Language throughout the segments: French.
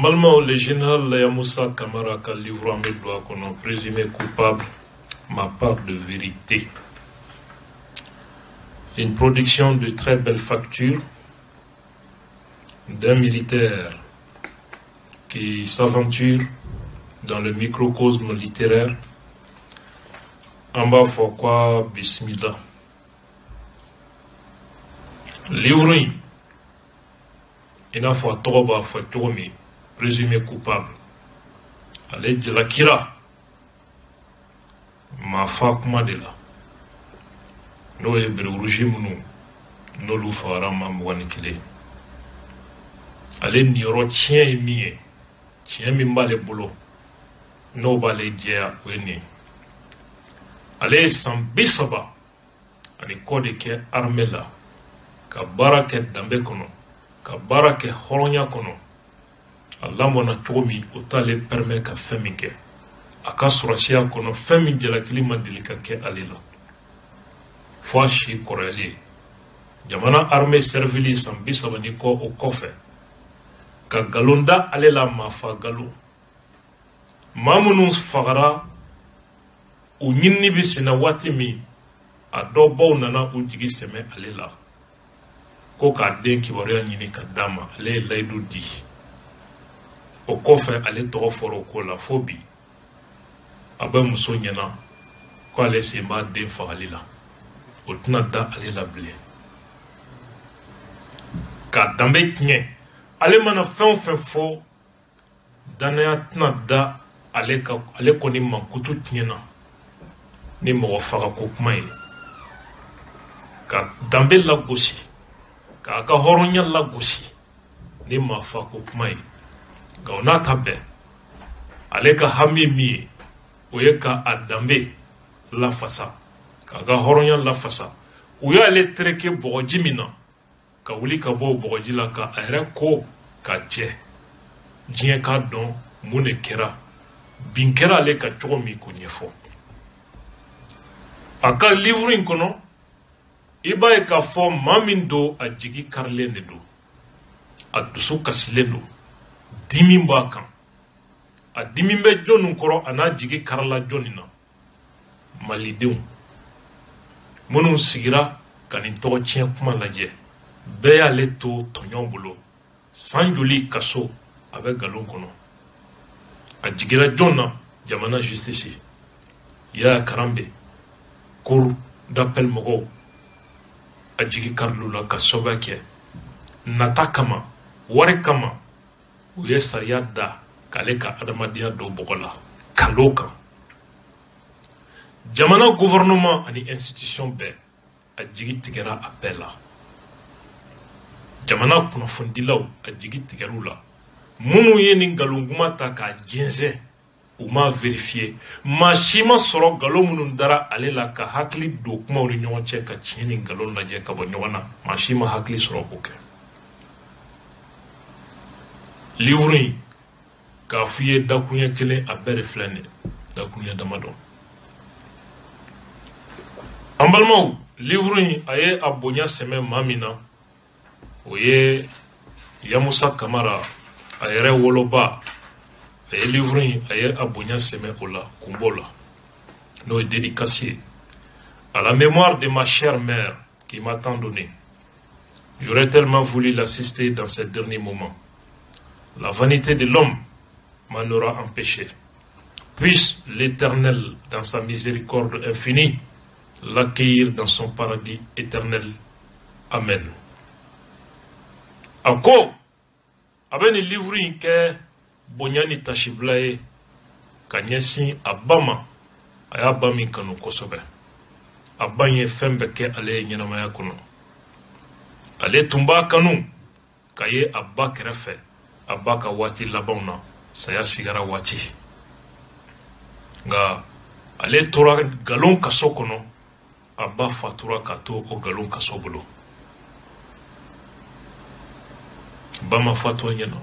Normalement, le général Yamoussa Kamara a livré à mes doigts qu'on a présumé coupable ma part de vérité. Une production de très belle facture d'un militaire qui s'aventure dans le microcosme littéraire. En bas, pourquoi Bismillah. Livre, il a fait Toba, fait Tomi, présumé coupable. Allez, de la Kira. Ma fa kuma de la n'o ye bereburuji minnu n'olu fagara ma 21 ale niyɔrɔ tiɲɛ ye min ye tiɲɛ min b'ale bolo n'o b'ale jɛya o ye nin ale ye san 30 ani kɔ de kɛ armée la ka baara kɛ danbe kɔnɔ ka baara kɛ hɔrɔnya kɔnɔ a lamɔna cogo min o t'ale permet ka fɛn min kɛ a ka sɔrɔsiya kɔnɔ fɛn min jalakili ma deli ka kɛ ale la fo a si kɔrɔyalen jamana armée servili san 30 ni kɔ o kɔfɛ ka galon da ale la maafa galon maa minnu fagara u ɲinini bi senna waati min a dɔbaw nana u jigi sɛmɛ ale la ko k'a den kibaruya ɲini ka d'a ma ale ye layidu di o kɔfɛ ale tɔgɔ fɔra o ko la fo bi a bɛ muso ɲɛna ko ale sen b'a den fagali la o tɛna da ale la bilen k'a danbe tiɲɛ ale mana fɛn o fɛn fɔ danaya tɛna da ale kɔni mankutu tiɲɛna ni mɔgɔ fagako kuma ye ka danbe lagosi k'a ka hɔrɔnya lagosi ni maafako kuma ye nka o n'a ta bɛɛ ale ka hami min ye o ye ka a danbe lafasa k'a ka hɔrɔnya lafasa u y'ale tereke bɔgɔji min na ka wuli ka bɔ bɔgɔji la ka a yɛrɛ ko ka jɛ diɲɛ k'a dɔn mun de kɛra bin kɛra ale ka cogo min k'o ɲɛfɔ a ka livre in kɔnɔ i b'a ye k'a fɔ maa min don a jigi karilen de don a dusu kasilen don dimi b'a kan a dimi bɛ jɔnni kɔrɔ a n'a jigi karala jɔnni na malidenw minnu sigira ka nin tɔgɔ tiɲɛ kuma lajɛ bɛɛ y'ale to tɔɲɔn bolo san joli kaso a bɛ galon kɔnɔ a jigira jɔn na jamana justice Yaya Karambe cour d'appel mɔgɔw a jigi karilu la ka sababuya kɛ nata kama wari kama u ye sariya da k'ale ka adamadenya don bɔgɔ la kalo kan jamana gouvernement ani institution bɛɛ a jigi tigɛra a bɛɛ la jamana kunnafonidilaw a jigi tigɛr'u la minnu ye nin nkalon kuma ta k'a jɛnsɛn u m'a vérifier maa si ma sɔrɔ nkalon minnu dara ale la ka hakili don kumaw ni ɲɔgɔn cɛ ka tiɲɛ ni nkalon lajɛ ka bɔ ɲɔgɔn na maa si ma hakili sɔrɔ k'o kɛ livre in k'a f'i ye dakuɲɛ kelen a bɛɛ de filɛ nin ye dakuɲɛ damadɔ an balimaw livre in a ye a bonya sɛmɛ maa min na o ye Yamoussa Kamara a yɛrɛ woloba a ye livre in a ye a bonya sɛmɛ o la kunbo la n'o ye dédicacé à la mémoire de ma chère mère qui m'a tant donné. J'aurais tellement voulu l'assister dans ces derniers moments. La vanité de l'homme m'en aura empêché. Puisse l'Éternel, dans sa miséricorde infinie, l'accueillir dans son paradis éternel. Amen. Ako, abeni livre ke bonyani tashiblaye kanyesi abama ayabami kanu kosobe. Abanye fembe ke ale nyenamaya kuno. Ale tumba kanu kaye abba kerefe abba ka wati labauna saya sigara wati. Nga ale tora galon kaso kono abba fatura kato o galon kaso bolo. Bama fatwa nyeno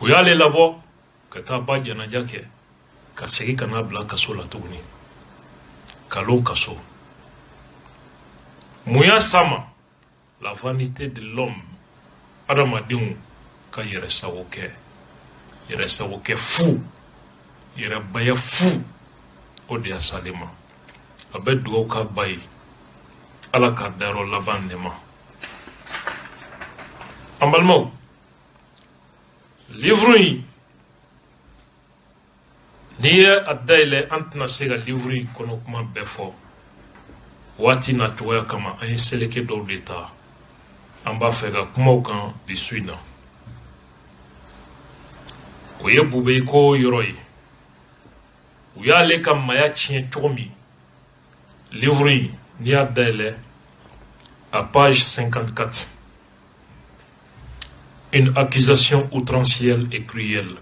u y'ale labɔ ka taa ba janaja kɛ ka segi ka n'a bila kaso la tuguni kalon kaso mun y'a sama la vanité de l'homme adamadenw ka yɛrɛsago kɛ fu yɛrɛbaya fu o de y'a sale ma a bɛ dugawu ka ba ye ala ka dayɔrɔ laban de ma an balimaw livre in n'i ye a dayɛlɛ an tɛna se ka livre in kɔnɔ kuma bɛɛ fɔ waati na cogoya kama an ye seleke dɔw de ta an b'a fɛ ka kumaw kan bi su in na o ye bube ko yɔrɔ ye u y'ale ka maya tiɲɛ cogo min livre in n'i y'a dayɛlɛ à page 54 une accusation outrancière et cruelle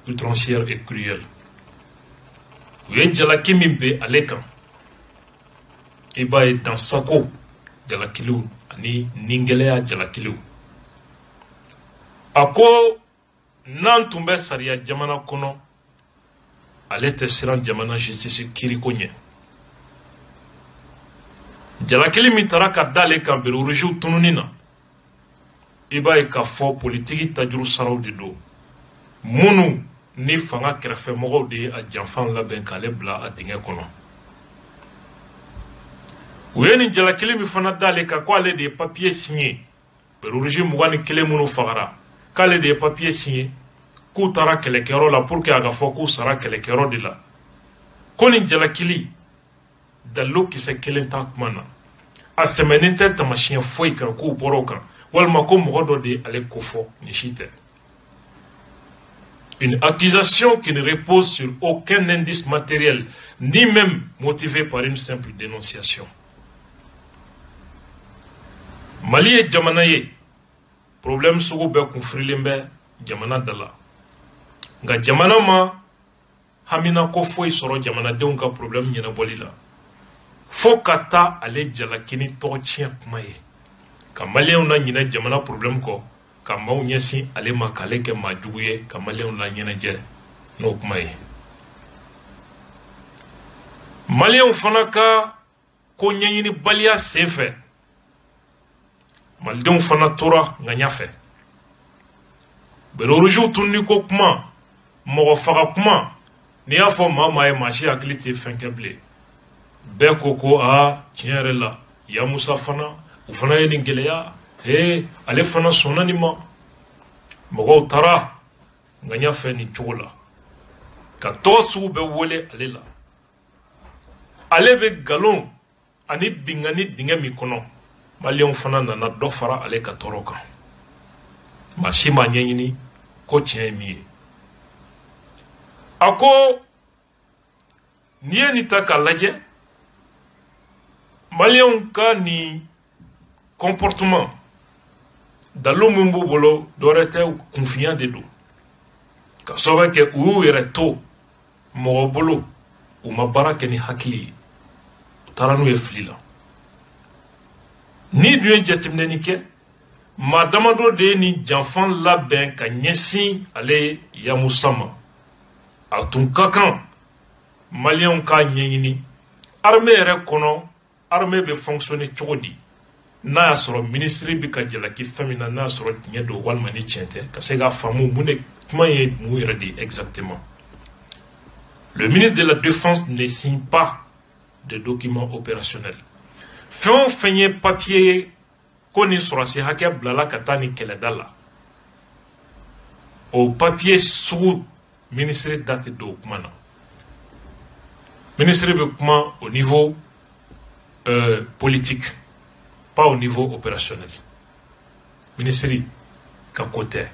u ye jalaki min bɛ ale kan i b'a ye dansako jalakiliw ani ningɛlɛya jalakiliw a ko n'an tun bɛ sariya jamana kɔnɔ ale tɛ siran jamana justice kiriko ɲɛ jalakili min taara ka d'ale kan bereoruziw tununi na i b'a ye k'a fɔ politiki tajuru saraw de don minnu ni fanga kɛrɛfɛmɔgɔw de ye a janfan labɛn k'ale bila a dingɛ kɔnɔ u ye nin jalakili min fana d'ale kan ko ale de ye papiye signé bereoruzi 21 minnu fagara k'ale de ye papiye signé k'u taara kɛlɛkɛyɔrɔ la pour que a ka fɔ k'u sara kɛlɛkɛyɔrɔ de la ko nin jalakili dalilu kisɛ kelen t'a kuma na a sɛmɛnen tɛ tamasiyɛn foyi kan k'u bɔra o kan walima ko mɔgɔ dɔ de ye ale kofɔ nin si tɛ une accusation qui ne repose sur aucun indice matériel ni même motivée par une simple dénonciation Mali ye jamana ye problème sugu bɛɛ kunfirilen bɛ jamana da la nka jamana ma hamina ko foyi sɔrɔ jamanadenw ka problème ɲɛnabɔli la fo ka taa ale jalakini tɔgɔ tiɲɛ kuma ye ka maliyɛnw la ɲinɛ jamana problème kɔ ka maaw ɲɛsin ale ma k'ale kɛ maa jugu ye ka maliyɛnw la ɲɛnajɛ n'o kuma ye maliyɛnw fana ka ko ɲɛɲini baliya sen fɛ malidenw fana tora ŋaɲa fɛ bereoruziw tununi ko kuma mɔgɔ faga kuma n'i y'a fɔ maa maa ye maa si hakili tɛ fɛn kɛ bilen bɛɛ ko tiɲɛ yɛrɛ la yamusa fana u fana ye nin gɛlɛya ale fana sɔnna nin ma mɔgɔw taara ŋaɲa fɛ nin cogo la ka tɔgɔ sugu bɛɛ wele ale la ale bɛ nkalon ani bingani dingɛ min kɔnɔ maliyɛnw fana nana dɔ fara ale ka tɔɔrɔ kan maa si ma ɲɛɲini ko tiɲɛ ye min ye a ko n'i ye nin ta k'a lajɛ maliyɛnw ka nin comportement dalilu min b'u bolo dɔwɛrɛ tɛ kunfinya de don ka sababu kɛ u y'u yɛrɛ to mɔgɔ bolo u ma baara kɛ ni hakili ye u taara n'u ye fili la ni dun ye jateminɛni kɛ maa damadɔ de ye nin janfan labɛn ka ɲɛsin ale yamusa ma a tun ka kan maliyɛnw k'a ɲɛɲini armée yɛrɛ kɔnɔ armée bɛ fonctionner cogo di n'a y'a sɔrɔ ministre bɛ ka jalaki fɛn min na n'a y'a sɔrɔ tiɲɛ don walima ni tiɲɛ tɛ ka se k'a faamu mun de kuma ye mun yɛrɛ de ye exactement le ministre de la défense ne signe pas de documents opérationnels fɛn o fɛn ye papier ye ko nin sɔrɔsi hakɛ bilala ka taa nin kɛlɛda la o papier sugu ministre da tɛ don o kuma na ministre bɛ kuma au niveau politique pas au niveau opérationnel ministre ka ko tɛ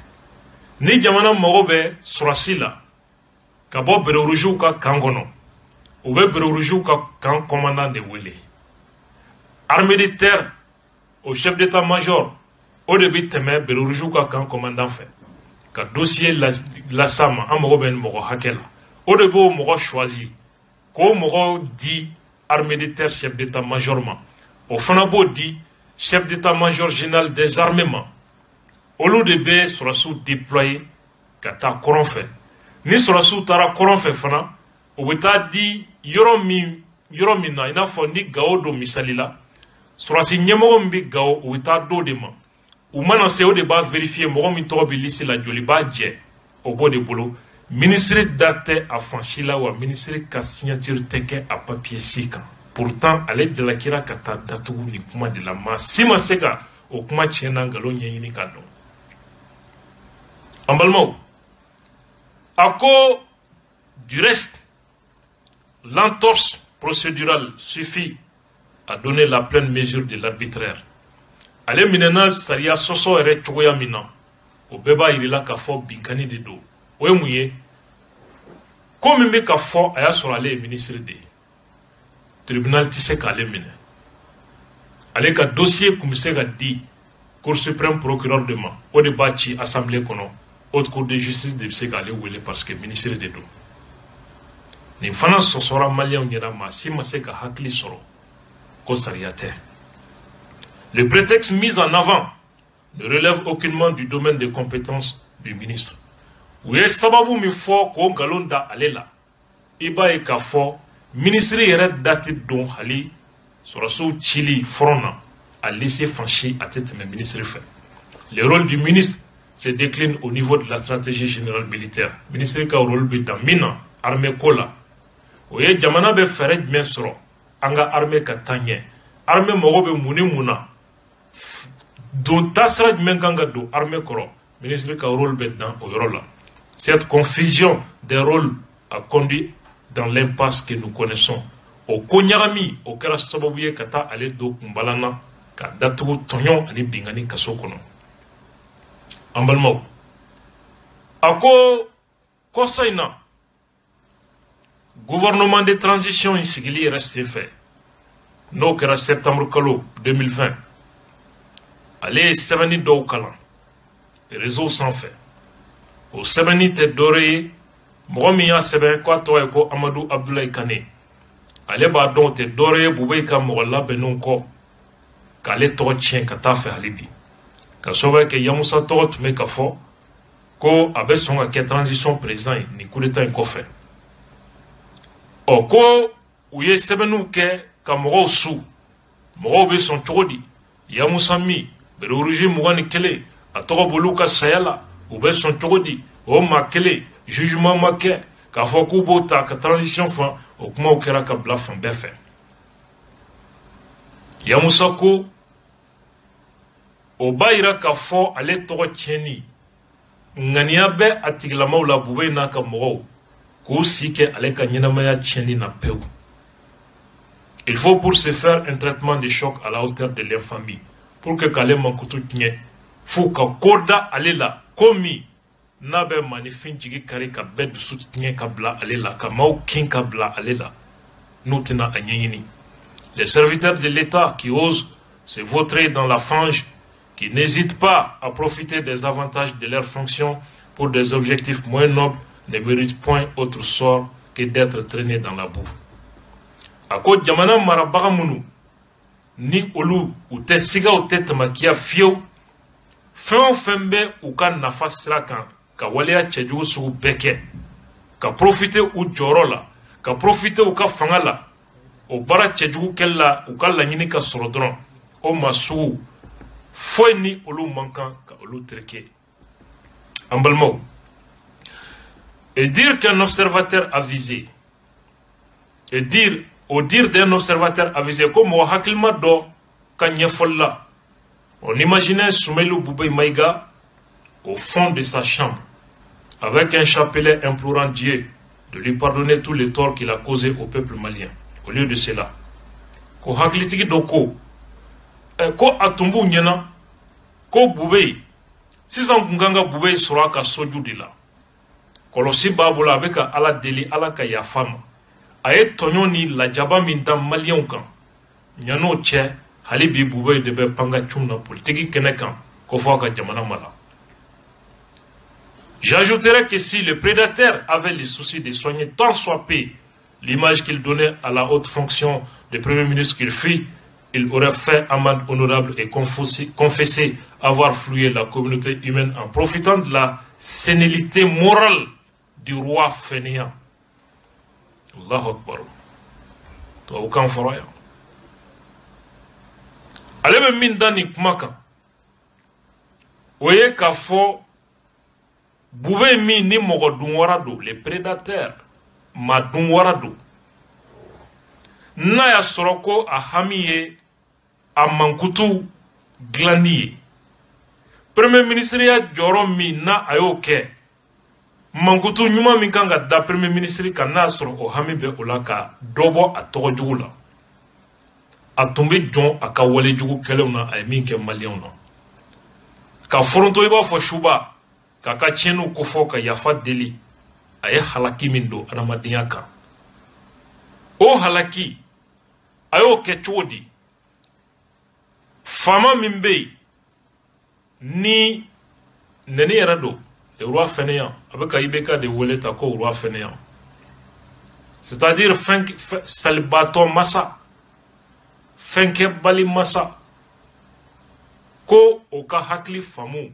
ni jamana mago bɛ sɔrɔsi la ka bɔ bereoruziw ka kan kɔnɔ u bɛ bereoruziw ka kan commandant de wele armée de terre au chef d'état-major o de bɛ tɛmɛ bereoruziw ka kan commandant fɛ ka dossier las'a ma an mago bɛ nin mɔgɔ hakɛ la o de b'o mɔgɔ choisi k'o mɔgɔ di armée de terre chef d'état-major ma o fana b'o di chef d'état-major général des armées ma olu de bɛ sɔrɔsiw déployer ka taa kɔrɔn fɛ ni sɔrɔsiw taara kɔrɔn fɛ fana o bɛ taa di yɔrɔ min na i n'a fɔ ni Gao don misali la sɔrɔsi ɲɛmɔgɔ min bɛ Gao o bɛ taa d'o de ma ou mana se o de b'a vérifier mɔgɔ min tɔgɔ bɛ liste la joli b'a jɛ o b'o de bolo ministre da tɛ a fansi la wa ministre ka signature tɛ kɛ a papier si kan pourtant ale jalakira ka taa datugu nin kuma de la maa si ma se ka o kuma tiɲɛ na nkalon ɲɛɲini k'a dɔn an balimaw a ko du reste l'entorse procédurale suffit à donner la pleine mesure de l'arbitraire. Ale minɛna sariya sɔsɔ yɛrɛ cogoya min na o bɛɛ b'a yirila k'a fɔ binkani de don o ye mun ye ko min bɛ ka fɔ a y'a sɔrɔ ale ye ministre de ye tribunal tɛ se k'ale minɛ ale ka dossier tun bɛ se ka di cour suprême procureur de ma o de b'a ci assemblée kɔnɔ haute cour de justice de bɛ se k'ale wele parce que ministre de don nin fana sɔsɔra maliyɛnw ɲɛna maa si ma se ka hakili sɔrɔ ko sariya tɛ. Le prétexte mis en avant ne relève aucunement du domaine de compétence du ministre. U ye sababu min fɔ k'o nkalon da ale la i b'a ye k'a fɔ ministre yɛrɛ da tɛ don hali sɔrɔsiw cili front na a laisser franchir a tɛ tɛmɛ ministre fɛ. Le rôle du ministre se décline au niveau de la stratégie générale militaire. Ministre ka rôle bɛ dan min na armée ko la o ye jamana bɛ fɛɛrɛ jumɛn sɔrɔ an ka armée ka taa ɲɛ armée mago bɛ mun ni mun na don tasira jumɛn kan ka don armée kɔrɔ ministre ka rôle bɛ dan o yɔrɔ la. Cette confusion des rôles a conduit dans l'impasse que nous connaissons. O ko ɲagami o kɛra sababu ye ka taa ale don kunbalan na ka datugu tɔɲɔ ani bingani kaso kɔnɔ. An balimaw a ko kɔsa in na gouvernement de transition in sigili yɛrɛ senfɛ n'o kɛra septembre kalo 2020 ale ye sɛbɛnni dɔw kalan réseau sanfɛ o sɛbɛnni tɛ dɔwɛrɛ ye mɔgɔ min y'a sɛbɛn k'a tɔgɔ ye ko Amadu Abdulayi Kane ale b'a dɔn o tɛ dɔwɛrɛ ye Bubayi ka mɔgɔ labɛnnenw kɔ k'ale tɔgɔ tiɲɛ ka taa fɛ hali bi ka sababu kɛ Yamusa tɔgɔ tun bɛ ka fɔ ko a bɛ sɔn ka kɛ transition président ye nin coup d'état in kɔfɛ ɔ ko u ye sɛbɛnniw kɛ ka mɔgɔw su mɔgɔw bɛ sɔn cogo di Yamusa min bere régime 21 a tɔgɔ b'olu ka saya la u bɛ sɔn cogo di o maa kelen jugement ma kɛ k'a fɔ k'u b'o ta ka transition fan o kumaw kɛra ka bila fan bɛɛ fɛ Yamusa ko o b'a yira k'a fɔ ale tɔgɔ tiɲɛni ŋaniya bɛ a tigilamaw la Bubayi n'a ka mɔgɔw k'u si kɛ ale ka ɲɛnamaya tiɲɛni na pewu. Il faut pour se faire un traitement de choc à la hauteur de l'infamie pour que k'ale mankutu tiɲɛ fo ka ko da ale la ko min n'a bɛ maanifin jigi kari ka bɛɛ dusu tiɲɛ ka bila ale la ka maaw kin ka bila ale la n'u tɛna a ɲɛɲini. Les serviteurs de l'État qui osent se vautrer dans la fange, qui n'hésitent pas à profiter des avantages de leurs fonctions pour des objectifs moins nobles, ne méritent point autre sort que d'être traînés dans la boue. A ko jamana marabaga minnu ni olu u tɛ siga u tɛ tamakiya fiyewu fɛn o fɛn bɛ u ka nafa sira kan ka waleya cɛjugu sugu bɛɛ kɛ ka profiter u jɔyɔrɔ la ka profiter u ka fanga la o baara cɛjugu kɛli la u ka laɲini ka sɔrɔ dɔrɔn o maa sugu foyi ni olu man kan ka olu tereke. An balimaw et dire qu'un observateur avisé au dire d'un observateur avisé comme mɔgɔ hakilima dɔ ka ɲɛfɔli la on imaginait Soumaïlou Boubèye Maïga au fond de sa chambre avec un chapelet implorant Dieu de lui pardonner tous les torts qu'il a causés au peuple malien. Au lieu de cela ko hakilitigi dɔ ko a tun b'u ɲɛna ko Boubèye sisan kun kan ka Boubèye sɔrɔ a ka soju de la kɔlɔsi b'a bolo a bɛ ka Ala deli Ala ka yafa ma a ye tɔɲɔ ni lajaba min da maliyɛnw kan ɲan'o cɛ hali bi Boubèye de bɛ panga cun na politiki kɛnɛ kan ko fɔ a ka jamana mara. J'ajouterais que si le prédateur avait le souci de soigner tant soit peu l'image qu'il donnait à la haute fonction de premier ministre qu'il fut, il aurait fait amende honorable et confessé avoir floué la communauté humaine en profitant de la sénilité morale du roi fainéant. Allahu Akbar. Tubabukan fɔra yan. Ale bɛ min da nin kuma kan Oye k'a fɔ bube min ni mɔgɔ dunwara don les prédateurs ma dunwara don n'a y'a sɔrɔ ko a hami ye a mankutu dilanni ye premier ministre ya jɔyɔrɔ min na a y'o kɛ mankutu ɲuman min kan ka da premier ministre kan n'a y'a sɔrɔ o hami bɛ o la ka dɔ bɔ a tɔgɔ jugu la a tun bɛ jɔn a ka wale jugu kɛlɛw na a ye min kɛ maliyɛnw na ka foronto i b'a fɔ suba k'a ka tiɲɛniw kofɔ ka yafa deli a ye halaki min don adamadenya kan o halaki a y'o kɛ cogo di faama min bɛ yen ni nɛni yɛrɛ don le roi fɛnɛyan a bɛ ka IBK de wele ta ko roi fɛnɛyan c'est-à-dire salibatɔ masa fɛnkɛbali masa ko o ka hakili faamu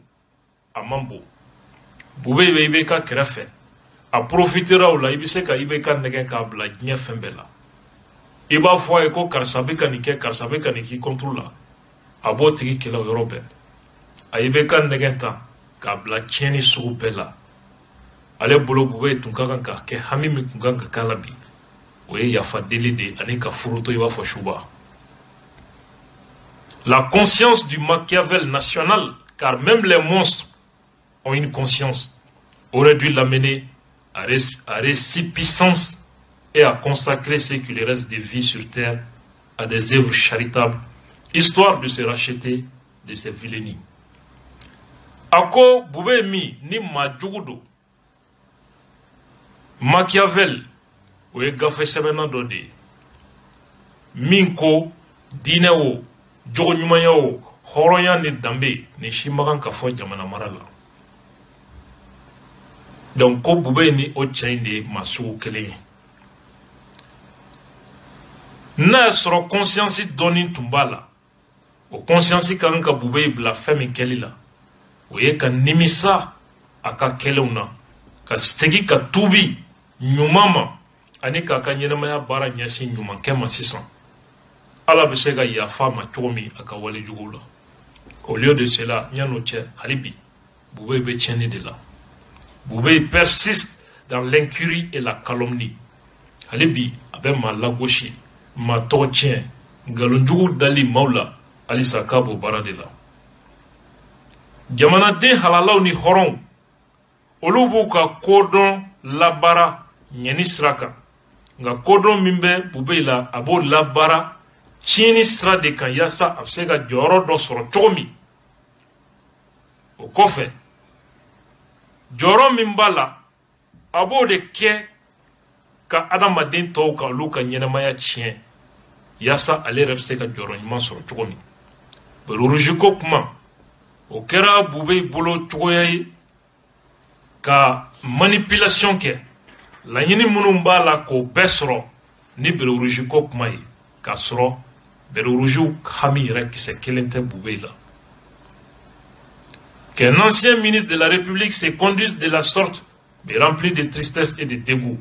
a man bon bube bɛ IBK kɛrɛfɛ a profitera o la i bɛ se ka IBK nɛgɛ k'a bila diɲɛ fɛn bɛɛ la i b'a fɔ a ye ko karisa bɛ ka nin kɛ karisa bɛ ka nin k'i contre la a b'o tigi kɛlɛ o yɔrɔ bɛɛ a IBK nɛgɛ ta k'a bila tiɲɛni sugu bɛɛ la ale bolo bube tun ka kan ka kɛ hami min tun kan ka k'a la bi o ye yafa deli de ani ka furu to i b'a fɔ suba. La conscience du Machiavel national, car même les monstres ont une conscience, aurait dû l'amener à récipiscence et à consacrer ce qu'il reste de vie sur terre à des œuvres charitables, histoire de se racheter de ces vilainies. Ako bube mi ni majugudo Machiavel o ye gafe sɛbɛnna dɔ de ye min ko diinɛ o jogo ɲumanya o hɔrɔnya ni danbe ni si ma kan ka fɔ jamana mara la donc ko bube ni o cɛ in de ye maa sugu kelen ye n'a y'a sɔrɔ conscience dɔɔni tun b'a la o conscience ka kan ka bube bila fɛn min kɛli la o ye ka nimisa a ka kɛlɛw na ka segi ka tuubi ɲuman ma ani k'a ka ɲɛnamaya baara ɲɛsin ɲumankɛ ma sisan ala bɛ se ka yafa ma cogo min a ka wale juguw la au lieu de cela ɲan'o cɛ hali bi bube bɛ tiɲɛni de la bube persiste dans l'incurie et la calomnie hali bi a bɛ maa lagosi maa tɔgɔ tiɲɛ nkalonjugu dali maaw la halisa k'a b'o baara de la jamanaden halalaw ni hɔrɔnw olu b'u ka kodɔn labaara ɲɛni sira kan nka kodɔn min bɛ bube la a b'o labaara tiɲɛni sira de kan yaasa a bɛ se ka jɔyɔrɔ dɔ sɔrɔ cogo min o kɔfɛ jɔyɔrɔ min b'a la a b'o de kɛ ka adamaden tɔw ka olu ka ɲɛnamaya tiɲɛ yaasa ale yɛrɛ bɛ se ka jɔyɔrɔ ɲuman sɔrɔ cogo min rouge ko kuma o kɛra bube bolo cogoya ye ka manipulation kɛ laɲini minnu b'a la k'o bɛɛ sɔrɔ ni rouge ko kuma ye k'a sɔrɔ rouge hami yɛrɛ kisɛ kelen tɛ bube la qu'un ancien ministre de la République se conduise de la sorte mais rempli de tristesse et de dégoût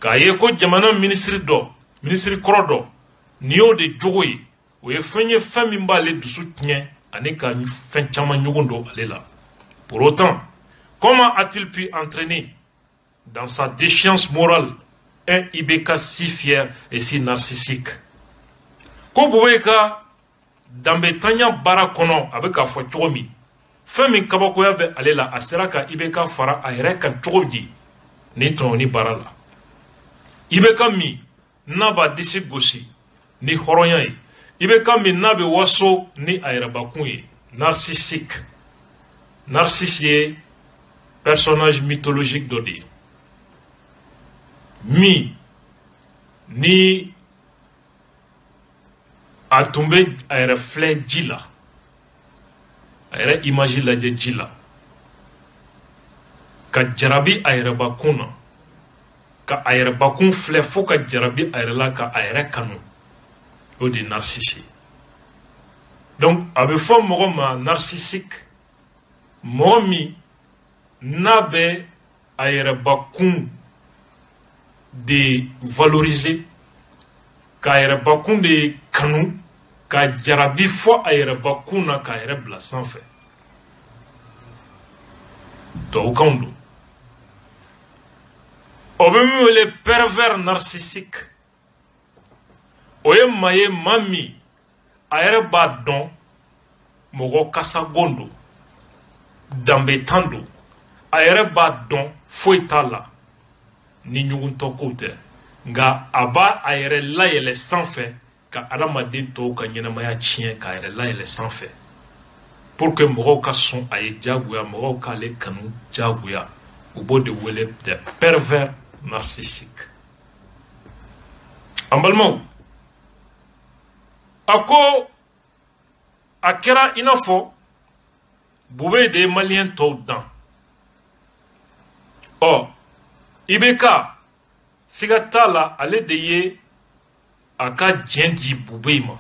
k'a ye ko jamana ministre dɔ ministre kɔrɔ dɔ ni y'o de jogo ye o ye fɛn ye fɛn min b'ale dusu tiɲɛ ani ka fɛn caman ɲɔgɔn don ale la pour autant comment a-t-il pu entraîner dans sa déchéance morale un IBK si fier et si narcissique ko bube ka danbetanya baara kɔnɔ a bɛ k'a fɔ cogo min fɛn min kabakoya bɛ ale la a sera ka IBK fara a yɛrɛ kan cogo di ni tɔnɔni baara la IBK min n'a b'a disi gosi ni hɔrɔnya ye IBK min n'a bɛ waso ni a yɛrɛbakun ye narcissique narcisse ye personnage mythologique dɔ de ye min ni a tun bɛ a yɛrɛ filɛ ji la a yɛrɛ image lajɛ ji la ka jarabi a yɛrɛbakun na ka a yɛrɛbakun filɛ fo ka jarabi a yɛrɛ la ka a yɛrɛ kanu o de narcisse donc a bɛ fɔ mɔgɔ ma narcissique mɔgɔ min n'a bɛ a yɛrɛbakun de valoriser k'a yɛrɛbakun de kanu ka jarabi fɔ a yɛrɛbakun na k'a yɛrɛ bila sanfɛ tubabukan don. O bɛ min wele pervers narcissique. O ye maa ye maa min a yɛrɛ b'a dɔn mɔgɔ kasagon don, danbetan don, a yɛrɛ b'a dɔn foyi t'a la ni ɲugutɔ kow tɛ, nka a b'a a yɛrɛ layɛlɛ sanfɛ ka adamaden tɔw ka ɲɛnamaya tiɲɛ k'a yɛrɛ layɛlɛ sanfɛ pour que mɔgɔw ka sɔn a ye jagoya, mɔgɔw k'ale kanu jagoya. U b'o de wele des pervers narcissiques. An balimaw, a ko a kɛra i n'a fɔ Bube de ye maliyɛn tɔw dan. IBK siga t'a la, ale de ye a ka diɲɛ di Bube ma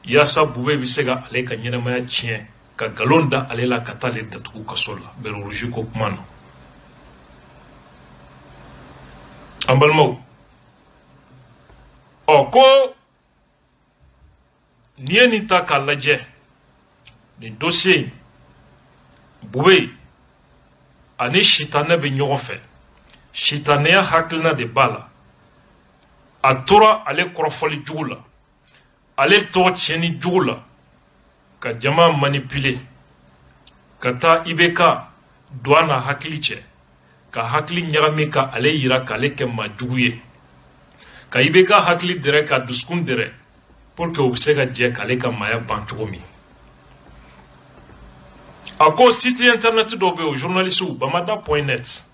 yaasa Bube bɛ se ka ale ka ɲɛnamaya tiɲɛ, ka galon da ale la ka taa ale datugu kaso la, Bɛrɛ Rouge ko kuma na. An balimaw, ko n'i ye nin ta k'a lajɛ, nin dossier in, Bube ani sitanɛ bɛ ɲɔgɔn fɛ, sitanɛya hakilina de b'a la. A tora ale kɔrɔfɔli jugu la, ale tɔgɔ tiɲɛni jugu la, ka jama manipuler, ka taa IBK don a n'a hakili cɛ, ka hakili ɲagami ka ale yira k'ale kɛ maa jugu ye, ka IBK hakili dɛrɛ ka dusukun dɛrɛ pour que u bɛ se ka jɛ k'ale ka maaya ban cogo min. A ko site internet dɔw bɛ yen o journaliste bamada.net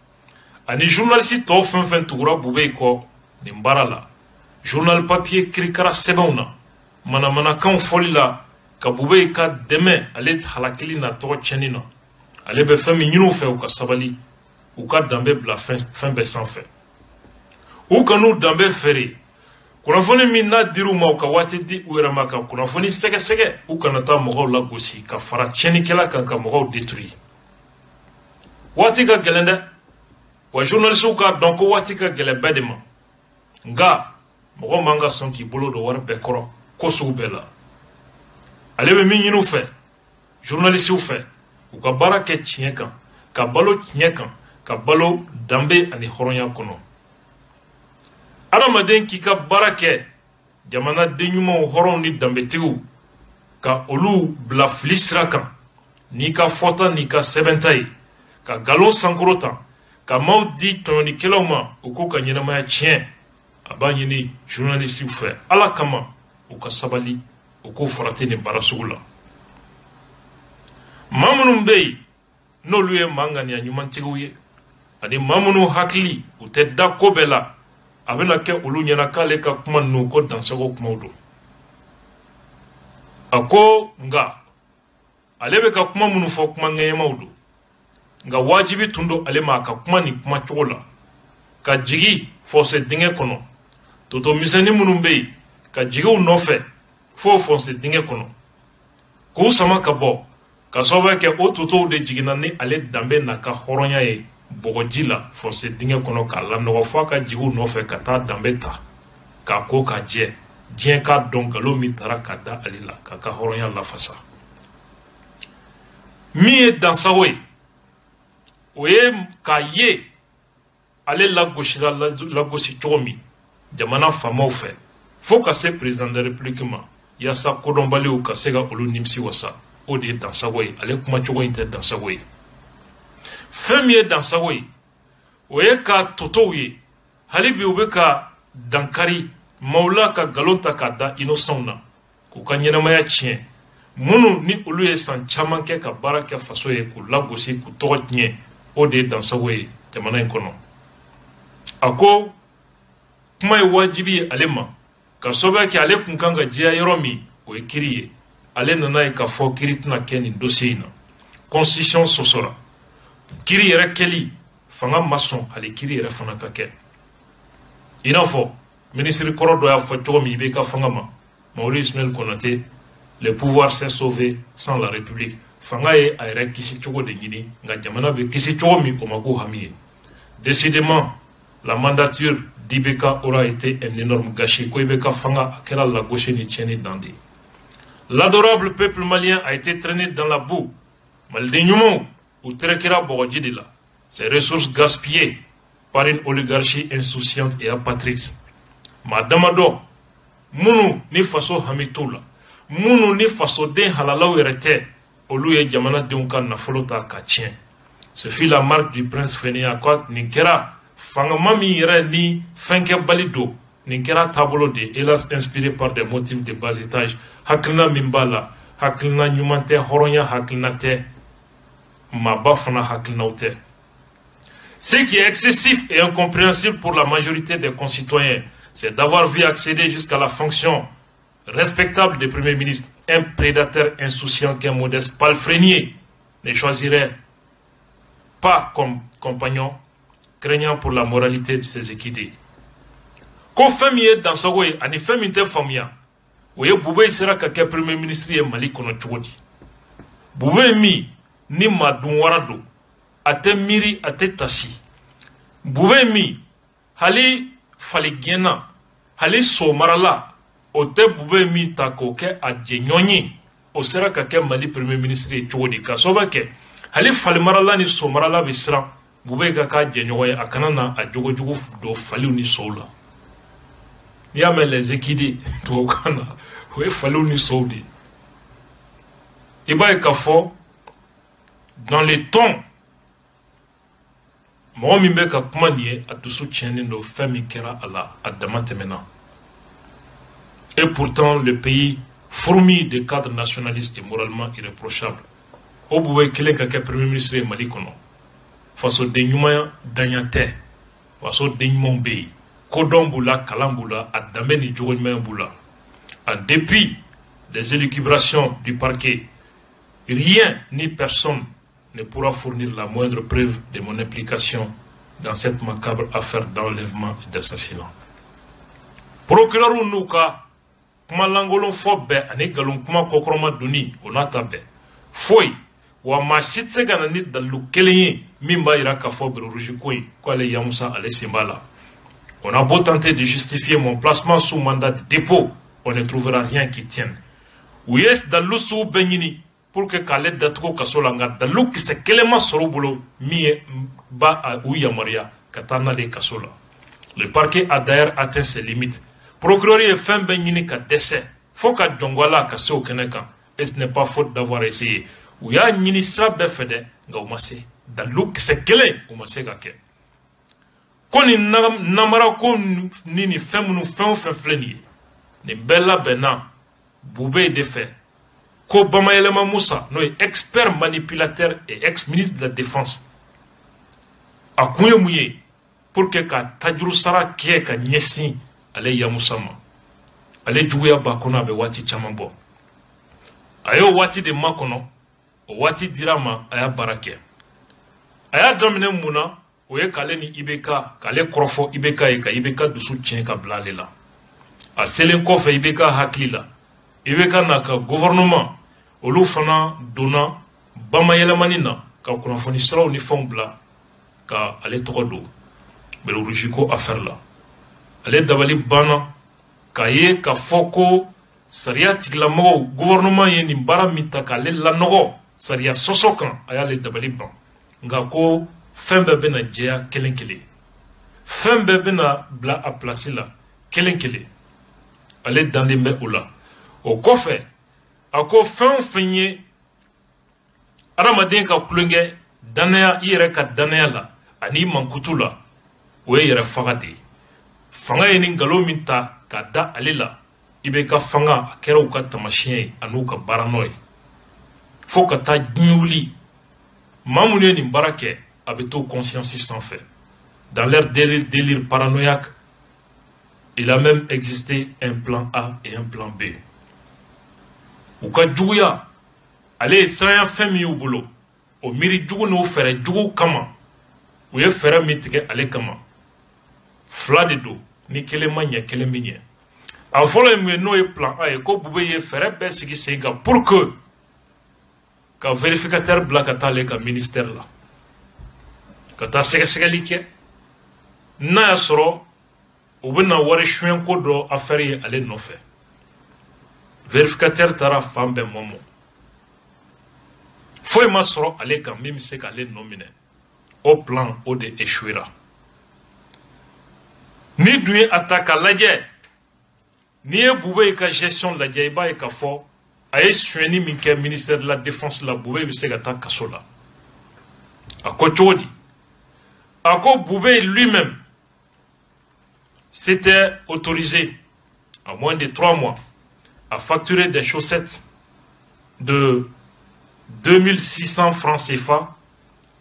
ani journaliste tɔw fɛn fɛn tugura Bube kɔ nin baara la, journal papier kirikara sɛbɛnw na, manamanakanw fɔli la, ka Bube ka dɛmɛ ale halakili n'a tɔgɔ tiɲɛni na. Ale bɛ fɛn min ɲini u fɛ u ka sabali, u ka danbe bila fɛn bɛɛ sanfɛ, u kan'u danbe feere. Kunnafoni min n'a dir'u ma u ka waati di u yɛrɛ ma, ka kunnafoni sɛgɛsɛgɛ, u kana taa mɔgɔw lagosi ka fara tiɲɛnikɛla kan ka mɔgɔw détruire. Waati ka gɛlɛn dɛ, wa journalistes k'a dɔn ko waati ka gɛlɛn bɛɛ de ma, nka mɔgɔ man ka sɔn k'i bolo don wari bɛɛ kɔrɔ ko sugu bɛɛ la. Ale bɛ min ɲini u fɛ, journalistes fɛ, u ka baara kɛ tiɲɛ kan, ka balo tiɲɛ kan, ka balo danbe ani hɔrɔnya kɔnɔ. Adamaden k'i ka baara kɛ jamanaden ɲumanw, hɔrɔnw ni danbetigiw, ka olu bila fili sira kan n'i ka fɔta n'i ka sɛbɛnta ye, ka galon sankɔrɔta, ka maaw di tɔɲɔnikɛlaw ma u k'u ka ɲɛnamaya tiɲɛ. A b'a ɲini journalistes fɛ, Ala kama u ka sabali, u k'u farati nin baara sugu la. Maa minnu bɛ yen n'olu ye maa ŋaniya ɲumantigiw ye, ani maa minnu hakili u tɛ da ko bɛɛ la, a bɛna kɛ olu ɲɛna k'ale ka kuma ninnu ko dansago kumaw don. A ko nka ale bɛ ka kuma minnu fɔ kuma ŋɛɲɛmaw don, nka wajibi tun don ale ma a ka kuma nin kuma cogo la, ka jigi fɔnse dingɛ kɔnɔ. Toto misɛnnin minnu bɛ yen ka jigi u nɔfɛ fo fɔnse dingɛ kɔnɔ, k'u sama ka bɔ, ka sababu kɛ o totow de jiginna ni ale danbe n'a ka hɔrɔnya ye bɔgɔji la fɔnse dingɛ kɔnɔ k'a lanɔgɔ fo a ka jigi u nɔfɛ ka taa danbe ta k'a ko k'a jɛ, diɲɛ k'a dɔn nkalon min taara ka da ale la k'a ka hɔrɔnya lafasa. Min ye dansago ye, o ye k'a ye ale lagosira lagosi cogo min jamana faamaw fɛ fo ka se président de la république ma, yaasa kodɔnbaliw ka se ka olu nimisi wasa. O de ye dansago ye, ale kuma cogo in tɛ dansago ye. Fɛn min ye dansago ye, o ye ka totow ye, hali bi u bɛ ka dankari maaw la ka galon ta k'a da innocents na, k'u ka ɲɛnamaya tiɲɛ, minnu ni olu ye san caman kɛ ka baara kɛ faso ye, k'u lagosi k'u tɔgɔ tiɲɛ. O de ye dansago ye jamana in kɔnɔ. A ko kuma ye wajibi ye ale ma, ka sababu kɛ ale kun kan ka diya yɔrɔ min, o ye kiri ye. Ale nana ye k'a fɔ kiri tɛna kɛ nin dossier in na. Constitution sɔsɔra, kiri yɛrɛ kɛli fanga ma sɔn hali kiri yɛrɛ fana ka kɛ. I n'a fɔ ministre kɔrɔ dɔ y'a fɔ cogo min, i bɛ ka fanga ma, Mamadu Ismail Konate, le pouvoir s'est sauvé sans la république. Fanga ye a yɛrɛ kisi cogo de ɲini, nka jamana bɛ kisi cogo min o ma ko hami ye. Décidément, la mandature d'IBK aura été un énorme gâchis. Ko IBK fanga a kɛra lagosi ni tiɲɛni dan de ye. L'adorable peuple malien a été traîné dans la boue. Maliden ɲumanw ou Terekera Borodjidila, ces ressources gaspillées par une oligarchie insouciante et apatride. Madamado, Mounou ni faso Hamitoula, Mounou ni faso den halalaw erete, Oluye Jamana Deunka Nafolota Kachien. Ce fut la marque du prince Fénéa Kwat Ninkera, Fangamami Yere ni Fenke Balido, Ninkera Tabolo de, hélas inspiré par des motifs de bas étage, Haklina Mimbala, Haklina Nyumante, Horonya Haklinate, Mabafana Haklinaute. Ce qui est excessif et incompréhensible pour la majorité des concitoyens, c'est d'avoir vu accéder jusqu'à la fonction respectable de Premier ministre un prédateur insouciant qu'un modeste palefrenier ne choisirait pas comme compagnon, craignant pour la moralité de ses équidés. Ko famiye dans ce way, ani famille famia, oye Boubé sera que Premier ministre et Mali kono chodi. Boubé mi ni madun warado, ate miri ate tasi. Boubé mi hali faligena, hali somarala, ote Boubé mi tako ke adjenyonyi, o sera que Mali Premier ministre et chodi kasoba ke hali falimarala ni somarala bisra, Boubé kaka adjenyoye akanana adjogo do faliu ni sola. Il y a même les équidés, il fallait nous sauver. Et bien, dans les temps, moi, je me suis à tout soutien de nos familles qui sont à Damatemena. Et pourtant, le pays fourmille de cadres nationalistes et moralement irréprochables. Au bout de quelqu'un Premier ministre Mali Kono, face au dénouement d'Anyate, face au dénouement Béi. Kodomboula, Kalamboula, Adameni Djourimboula. En dépit des élucubrations du parquet, rien ni personne ne pourra fournir la moindre preuve de mon implication dans cette macabre affaire d'enlèvement et d'assassinat. Procureur Nouka, kuma langolon fobe, anegalon kuma kokroma duni, onatabe. Foi, wa masitse gananit dalu kelenye, mimba iraka fobe rujikoi, kwa le yamusa ale simbala. On a beau tenter de justifier mon placement sous mandat de dépôt, on ne trouvera rien qui tienne. Ou est dans sous Benini pour que Khaled Datko Kasolanga, dans l'eau qui se kelema sorobolo, mie ba à Ouyamaria, Katana de Kasola. Le parquet a d'ailleurs atteint ses limites. Procureur est fin Benini qu'à décès. Faut qu'à Djongwala Kasso Keneka, et ce n'est pas faute d'avoir essayé. Ou ya Ninisra Befede, Gaumase, dans l'eau qui se kelé, ou Masegake. Koni namara ko nini femunu fleni ni bella bena Boubé de fait ko Bamayelema Moussa no expert manipulateur et ex-ministre de la défense a kuye mouye pour que ka tajuru sara kie ka nyesi ale ya musama ale juya bakona be wati chamambo ayo wati de makono o wati dirama aya barake aya domine muna Oye kale ni Ibeka, kale krofo Ibeka eka Ibeka dusu tien ka blale la. A selen kofe Ibeka hakli la. Ibeka na ka gouvernement, olu fana dona Bamayelemani na ka kunafoni sraw ni bla ka ale togodo. Belo rujiko affaire la. Ale dabali bana ka ye ka foko saria tigla mo gouvernement ye ni bara mita ka le la nogo saria sosokan ayale dabali ban. Nga ko Fembe bena djea kelenkele. Fembe bena bla a placé la kelenkele. Ale dandembe oula. O kofe, ako fen fenye Aramaden ka kulenge danaya yere ka danaya la ani mankutu la o yere fagade. Fanga ye ni ngalo min ta ka da ale la ibe ka fanga a kɛra u ka tamasiyɛn anu ka baranoy. Fo ka ta ɲuli. Mamunu ye nin baara kɛ a bɛ to conscience sans fait. Dans leur délire paranoïaque, il a même existé un plan A et un plan B. Ou ka juguya, ale ye siranya fɛn min y'u bolo, o miiri jugu n'o fɛrɛ jugu kama, u ye fɛrɛ min tigɛ ale kama. Fila de don, ni kelen ma ɲɛ, kelen min ɲɛ. A fɔlɔ ye mun ye n'o ye plan A ye, ko Boubé ye fɛrɛ bɛɛ sigi sen kan pour que ka vérificateur bila ka taa ale ka ministère la. Ka taa sɛgɛsɛgɛli kɛ n'a y'a sɔrɔ u bɛna wari suɲɛ ko dɔ affaire ye ale nɔfɛ. Vérificateur taara fan bɛɛ mɔmɔ. foyi ma sɔrɔ ale kan min bɛ se k'ale nɔ minɛ o plan o de échouera ni dun ye a ta k'a lajɛ n'i ye Bubé ka gestion lajɛ i b'a ye k'a fɔ a ye sonyɛni min kɛ ministère de la défense la Bubé bɛ se ka taa kaso la a ko cogo di a ko Bubé lui-même s'était autorisé à moins de 3 mois à facturer des chaussettes de 2600 francs CFA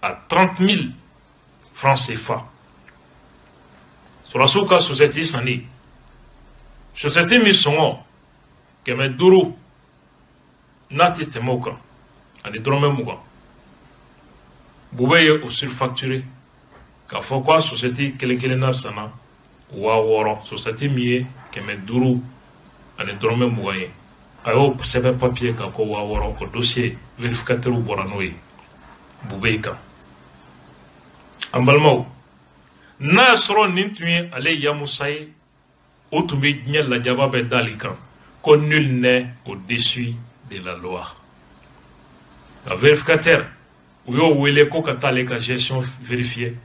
à 30 000 francs CFA. Sur la société sani. Société misongo keme duru nati temoka ani drome muga. Bubé au surfacturé. Ka fo quoi société kelekelena sana wa woro société miye keme duru ani drome muga ye. Ayo sɛbɛn papier ka ko wa woro o dossier vérificateur bɔra n'o ye Bubé kan an balimaw n'a y'a sɔrɔ nin tun ye ale Yamusa ye o tun bɛ diɲɛ lajaba bɛɛ d'ale kan ko nul n'est au-dessus de la loi ka vérificateur u y'o wele ko ka taa ale ka gestion vérifier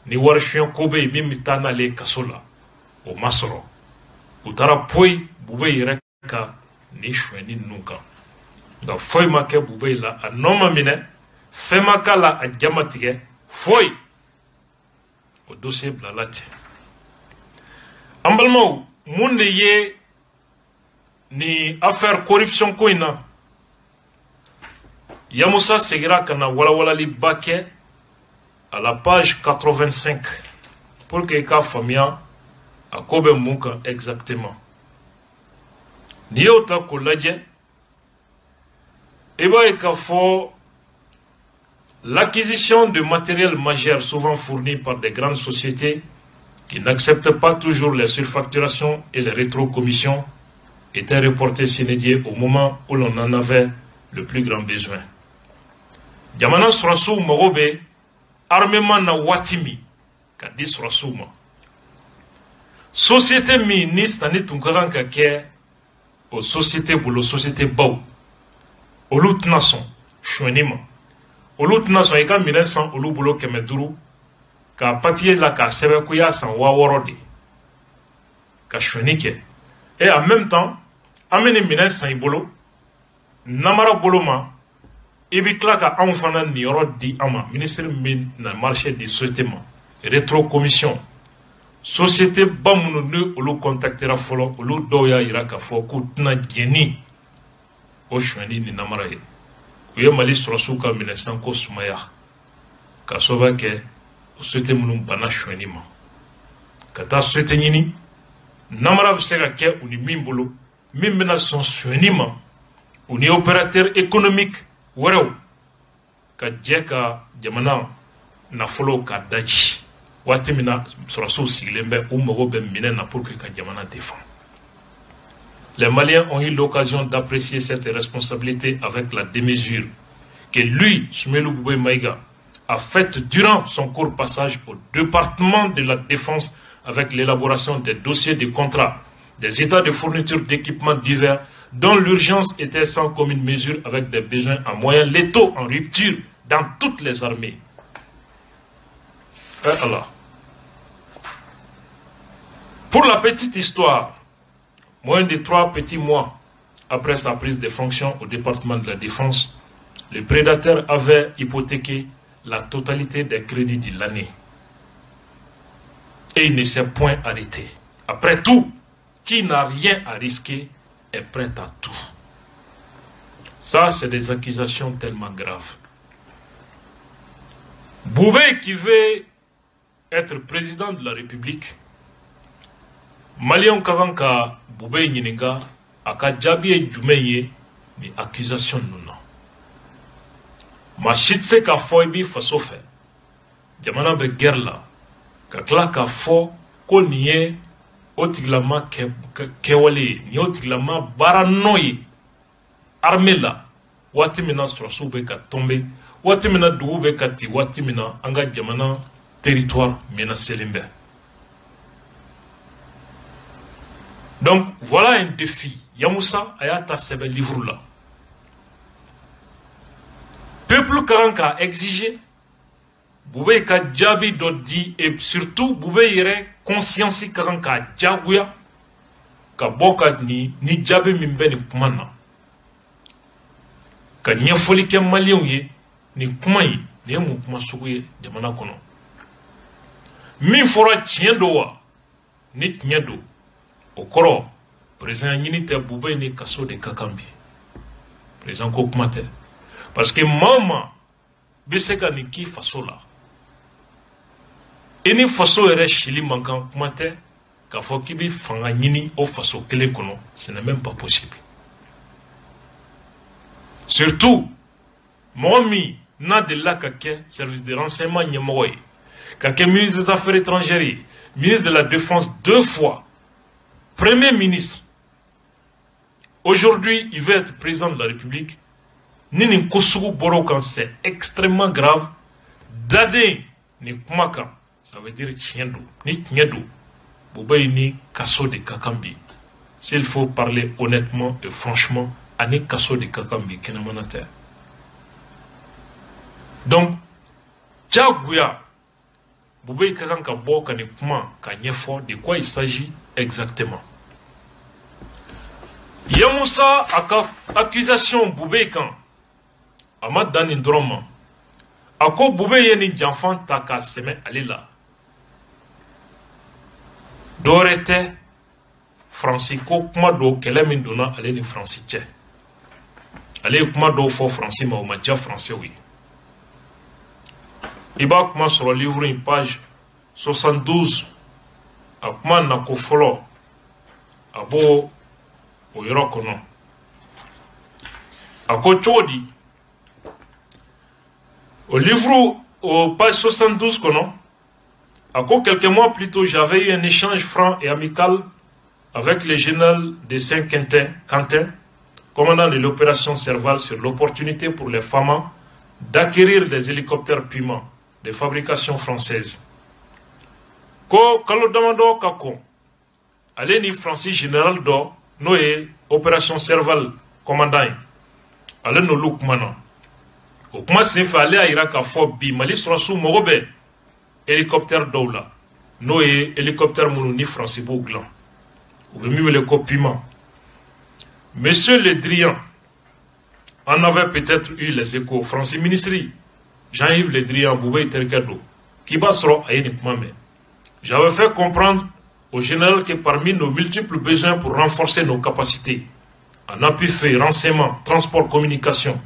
ni wari suɲɛ ko bɛ yen min bɛ taa n'ale kaso la o ma sɔrɔ u taara poyi Bubé yɛrɛ ka ni suɲɛni ninnu kan nka foyi ma kɛ Bubé la a nɔ ma minɛ fɛn ma k'a la a ja ma tigɛ foyi o dossier bilala ten an balimaw mun de ye ni affaire corruption ko in na Yamusa segira ka na walawalaliba kɛ à la page 85 pour que i k'a faamuya a ko bɛ mun kan exactement n'i y'o ta k'o lajɛ i b'a ye k'a fɔ l'acquisition de matériel majeur souvent fourni par des grandes sociétés qui n'acceptent pas toujours les surfacturations et les rétrocommissions était reportée sine die au moment où l'on en avait le plus grand besoin. Jamana sɔrɔsiw mago bɛ armement na waati min ka di sɔrɔsiw ma. Société min ni sanni tun ka kan ka kɛ o société bolo société baw olu tɛna sɔn suɲɛni ma. Olu tɛna sɔn i ka minɛn san olu bolo 500 ka papier la k'a sɛbɛn ko i y'a san 6000 de ka suɲɛni kɛ. Et en même temps an bɛ nin minɛn san i bolo namara bolo ma i bɛ tila ka anw fana niyɔrɔ di an ma ministre min bɛ na marché di société ma rétro commission société ba minnu ni olu contactera fɔlɔ olu dɔw y'a jira k'a fɔ k'u tɛna jɛni o suɲɛni ni namara ye u ye Mali sɔrɔsiw ka minɛ san ko sumaya ka sababuya kɛ o société minnu banna suɲɛni ma ka taa société ɲini namara bɛ se ka kɛ u ni min bolo min bɛna sɔn suɲɛni ma u ni opérateur économique wɛrɛw ka jɛ ka jamana nafolo ka daji waati min na sɔrɔsiw sigilen bɛ u mago bɛ minɛn na pour que ka jamana défend. Les Maliens ont eu l'occasion d'apprécier cette responsabilité avec la démesure que lui, Soumaïla Boubaye Maïga, a faite durant son court passage au département de la défense avec l'élaboration des dossiers de contrat, des états de fourniture d'équipements divers dont l'urgence était sans commune mesure avec des besoins en moyens létaux en rupture dans toutes les armées. Alors, pour la petite histoire, moins de 3 petits mois après sa prise de fonction au département de la Défense, le prédateur avait hypothéqué la totalité des crédits de l'année. Et il ne s'est point arrêté. Après tout, qui n'a rien à risquer est prêt à tout. Ça, c'est des accusations tellement graves. Boubaye qui veut être président de la République, Malien Kavanka Boubaye Nyininga, aka jabi jumeye ni accusation nuna. Ma shitse ka foibi faso fe. Jamana be guerre la. Ka kla ka fo ko niye otiglama kewale ni otiglama baranoye armée la. Wati mina surasu be ka tombe, wati mina dugu be ka ti, wati mina anga jamana territoire mena selimbe. Donc voilà un défi. Yamusa ayata sebe livre là. peuple karanka exigé Boubé ka jabi dodi et surtout Boubé yere conscience karanka jaguya ka boka ni jabi mimbe ni kumana ka nyefoli ke malion ye ni kumai ni mu kuma sugu ye jamana kono min fora tiɲɛ do wa ni tiɲɛ do o kɔrɔ président ɲini tɛ Boubé ni kaso de ka kan bi président ko kuma tɛ parce que maa o maa bɛ se ka nin k'i faso la i ni faso yɛrɛ sili man kan kuma tɛ k'a fɔ k'i bɛ fanga ɲini o faso kelen kɔnɔ ce n'est même pas possible surtout mɔgɔ min n'a delila ka kɛ service de renseignement ɲɛmɔgɔ ye ka kɛ ministre des affaires étrangères ye ministre de la défense 2 fois premier ministre aujourd'hui il veut être président de la République ni nin ko sugu bɔra kan c'est extrêmement grave daden nin kuma kan ça veut dire tiɲɛ do ni tiɲɛ do Boubé ni kaso de ka kan bi s'il faut parler honnêtement et franchement ani kaso de ka kan bi kɛnɛmana tɛ donc jagoya Boubé ka kan ka bɔ ka nin kuma ka ɲɛfɔ de quoi il s'agit exactement Yamoussa a ka accusation Boubé kan a ma dan nin dɔrɔn ma a ko Boubé ye nin janfan ta k'a sɛmɛ ale la dɔwɛrɛ tɛ Faransi ko kuma dɔw kɛlɛ min donna ale ni Faransi cɛ ale ye kuma dɔw fɔ Faransi ma o ma diya Faransɛw ye i b'a kuma sɔrɔ livre in page 72 a kuma nako fɔlɔ a b'o o yɔrɔ kɔnɔ a ko cogo di au livre au page 72 kɔnɔ a ko quelques mois plus tôt j'avais eu un échange franc et amical avec le général de Saint-Quentin, commandant de l'opération Serval, sur l'opportunité pour les FAMA d'acquérir des hélicoptères Puma de fabrication française. Ko kalo damado kako ale ni Francis général do no ye opération Serval commandant ale no look mana o kuma senfɛ ale a yira k'a fɔ bi Mali sɔrɔsiw mago bɛ hélicoptère dɔw la n'o ye hélicoptère minnu ni Faransi b'o dilan u bɛ min wele ko Puma. Monsieur Le Drian en avait peut-être eu les échos. Francis ministre Jean-Yves Le Drian Boubé terikɛ do k'i b'a sɔrɔ a ye nin kuma mɛn. J'avais fait comprendre au général que parmi nos multiples besoins pour renforcer nos capacités en appui fait, renseignement, transport, communication,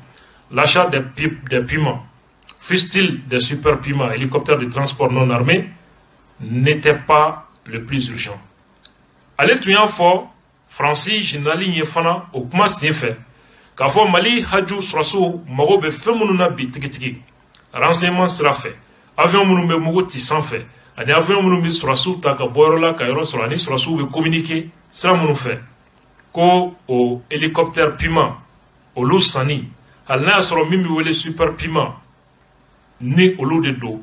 l'achat des Puma, fût-il des super Puma, hélicoptères de transport non armés, n'était pas le plus urgent. Ale tun y'a fɔ Faransi général ye fana o kuma senfɛ k'a fɔ Mali haju sɔrɔsiw mago bɛ fɛn minnu na bi tigitigi renseignement sira fɛ avion minnu bɛ mugu ci sanfɛ ani avion minnu bɛ sɔrɔsiw ta ka bɔ yɔrɔ la ka yɔrɔ sɔrɔ ani sɔrɔsiw bɛ communiquer sira minnu fɛ ko o hélicoptère Puma olu sanni hali n'a y'a sɔrɔ min bɛ wele super Puma ni olu de do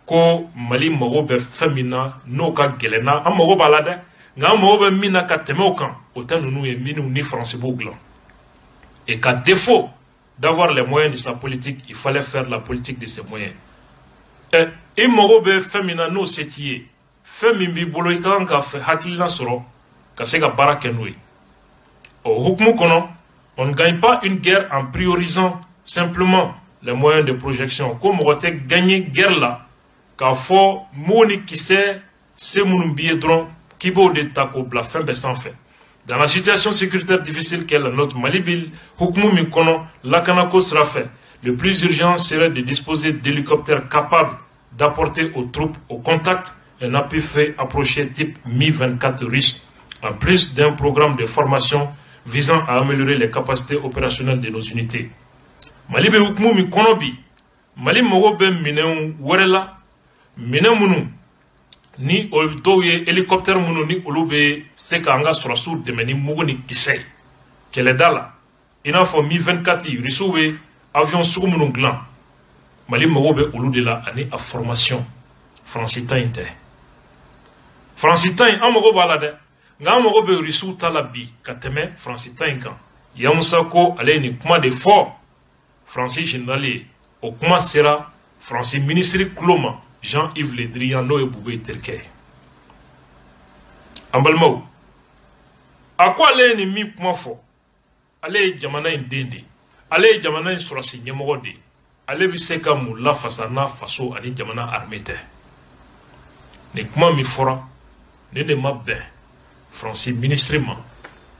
ko Mali mago bɛ fɛn min na n'o ka gɛlɛn na an mago b'a la dɛ nka an mago bɛ min na ka tɛmɛ o kan o tɛ ninnu ye minnu ni Faransi b'o dilan et qu'à défaut d'avoir les moyens de sa politique il fallait faire la politique de ses moyens i mago bɛ fɛn min na n'o se t'i ye fɛn min b'i bolo i ka kan ka hakilina sɔrɔ ka se ka baara kɛ n'o ye o hukumu kɔnɔ on ne gagne pas une guerre en priorisant simplement les moyens de projection ko mɔgɔ tɛ gagner guerre la k'a fɔ mots ni kisɛ se minnu b'i ye dɔrɔn k'i b'o de ta k'o bila fɛn bɛɛ sanfɛ. Dans la situation sécuritaire difficile qu'est la nôtre, Mali bil hukumu min kɔnɔ lakanako sira fɛ, le plus urgent serait de disposer d'hélicoptères capables d'apporter aux troupes au contact un appui fait approcher type Mi-24 russe, en plus d'un programme de formation visant à améliorer les capacités opérationnelles de nos unités. Mali bɛ hukumu min kɔnɔ bi, Mali mago bɛ minɛnw wɛrɛ la, minɛn minnu ni o dɔw ye hélicoptère minnu ni olu bɛ se ka an ka sɔrɔsiw dɛmɛ ni mugu ni kisɛ kɛlɛda la i n'a fɔ Mi-24 rusiw bɛ avion sugu minnu dilan Mali mago bɛ olu de la ani a formation Faransi ta in tɛ Faransi ta in an mago b'a la dɛ nka an mago bɛ rusiw ta la bi ka tɛmɛ Faransi ta in kan Yamoussa ko ale ye nin kuma de fɔ Faransi général ye o kuma sera Fransi ministre Kloma Jean-Yves Le Drian n'o ye Boubé terikɛ ye. An balimaw, a ko ale ye nin min kuma fɔ, ale ye jamana in den de ye, ale ye jamana in sɔrɔsi ɲɛmɔgɔ de ye, ale bɛ se ka mun lafasa n'a faso ani jamana armée tɛ. Nin kuma min fɔra ne de ma bɛn Fransi ministre ma.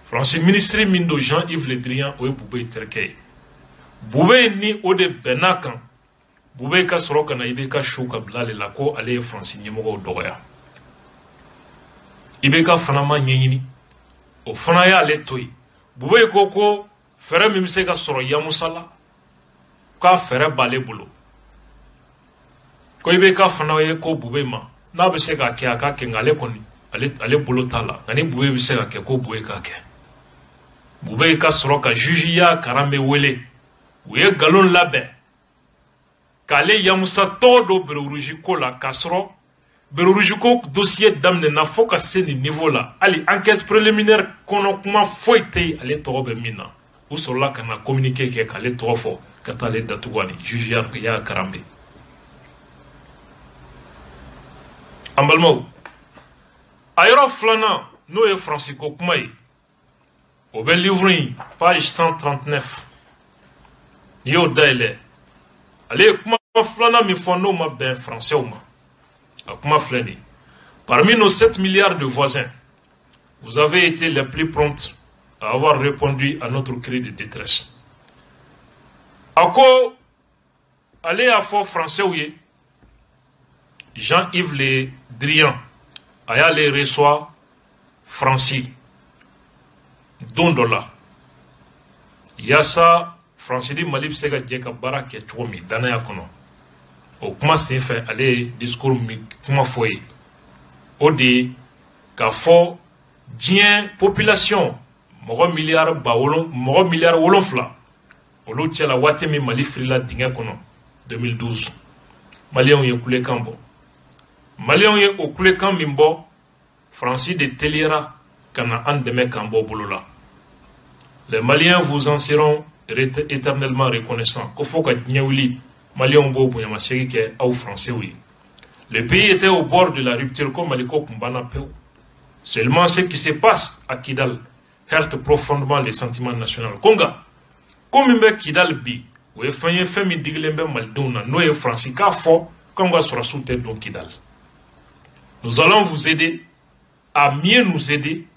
Fransi ministre min don Jean-Yves Le Drian o ye Boubé terikɛ ye. Boubé ni o de bɛnna kan, Boubé ka sɔrɔ ka na IBK show ka bila ale la ko ale ye Fransi ɲɛmɔgɔw dɔgɔya. IBK fana ma ɲɛɲini, o fana y'ale to yen. Boubé ko fɛɛrɛ min bɛ se ka sɔrɔ Yamusa la k'a fɛɛrɛ b'ale bolo. Ko IBK fana ye ko Boubé ma n'a bɛ se k'a kɛ a k'a kɛ nka ale kɔni ale bolo t'a la, nka ni Boubé bɛ se ka kɛ ko Boubé k'a kɛ. Boubé ka sɔrɔ ka juge ya Karambe wele, u ye nkalon labɛn k'ale Yamusa tɔgɔ don Bereuruji ko la, k'a sɔrɔ Bereuruji ko dossier daminɛna fo ka se nin niveau la, hali enquête préliminaire kɔnɔ kuma foyi tɛ yen ale tɔgɔ bɛ min na. U sɔrɔla ka na communiqué kɛ k'ale tɔgɔ fɔ ka taa ale datugu ani juge ya Karambe. An balimaw, a yɔrɔ filanan n'o ye Fransi ko kuma ye, o bɛ livre in page 139. N'i y'o dayɛlɛ, ale ye kuma filanan min fɔ n'o ma bɛn Français ma. A kuma filɛ nin ye: parmi nos 7 milliards de voisins, vous avez été les plus promptes à avoir répondu à notre cri de détresse. A ko ale y'a fɔ Français ye, Jean-Yves Le Drian a y'ale reçoit Fransi don dɔ la, yaasa Fransi di Mali bɛ se ka jɛ ka baara kɛ cogo min danaya kɔnɔ. O kuma senfɛ ale ye discours min kuma fɔ ye, o de ye k'a fɔ diɲɛ population mɔgɔ miliyari 7 olu cɛla waati min Mali firila dingɛ kɔnɔ 2012, Maliens ye kulekan bɔ. Maliens ye o kulekan min bɔ, Fransi de teliyara ka na an dɛmɛ k'an bɔ bolo la. Les Maliens vous en seront éternellement reconnaissants. Ko fo ka diɲɛ wuli, Maliens b'o bonyamasegin kɛ aw Français ye. Le pays était au bord de la rupture ko Mali ko kun banna pewu. Seulement ce qui se passe à Kidal heurte profondément les sentiments nationaux. Konga, ko min bɛ Kidal bi, o ye fɛn ye fɛn min digilen bɛ Malidenw na, n'o ye Fransi k'a fɔ k'anw ka sɔrɔsiw tɛ don Kidal. Nous allons vous aider à mieux nous aider,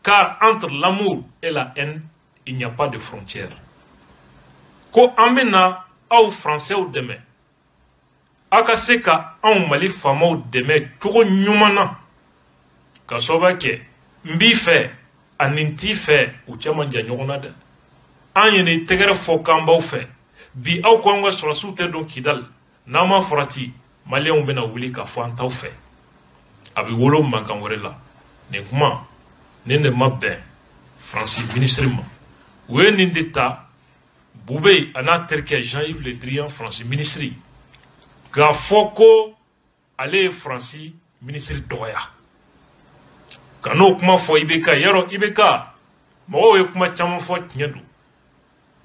car entre l'amour et la haine, il n'y a pas de frontière. Ko an bɛna aw Français dɛmɛ, a ka se ka anw Mali faamaw dɛmɛ cogo ɲuman na, ka sababu kɛ n b'i fɛ ani n t'i fɛ u cɛ man jan ɲɔgɔn na dɛ. An ye nin tɛgɛrɛ fɔ k'an b'aw fɛ, bi aw ko an ka sɔrɔsiw tɛ don Kidal, n'an ma farati Maliens bɛna wuli k'a fɔ an t'aw fɛ. A bɛ wolo mankan wɛrɛ la. Nin kuma nin de ma bɛn Fransi ministre ma. U ye nin de ta Boubé a n'a terikɛ Jean-Yves Le Drian Fransi ministre k'a fɔ ko ale ye Fransi ministre dɔgɔya. Ka n'o kuma fɔ IBK, yɔrɔ IBK mɔgɔw ye kuma caman fɔ tiɲɛ don.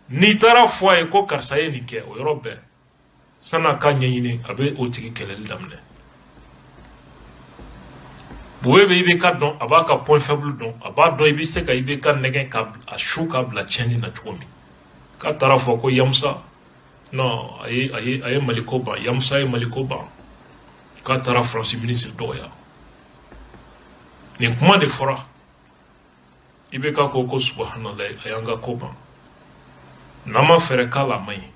N'i taara fɔ a ye ko karisa ye nin kɛ, o yɔrɔ bɛɛ san'a ka ɲɛɲini a bɛ o tigi kɛlɛli daminɛ. Boubé bɛ IBK dɔn, a b'a ka point faible dɔn, a b'a dɔn i bɛ se ka IBK nɛgɛn a su k'a bila tiɲɛni na cogo min. K'a taara fɔ ko Yamusa, non, a ye Mali ko ban, Yamusa ye Mali ko ban, k'a taara Fransi ministre dɔgɔya. Nin kuma de fɔra, IBK ko subhanallah, a y'an ka ko ban. N'an ma fɛɛrɛ k'a la a ma ɲi.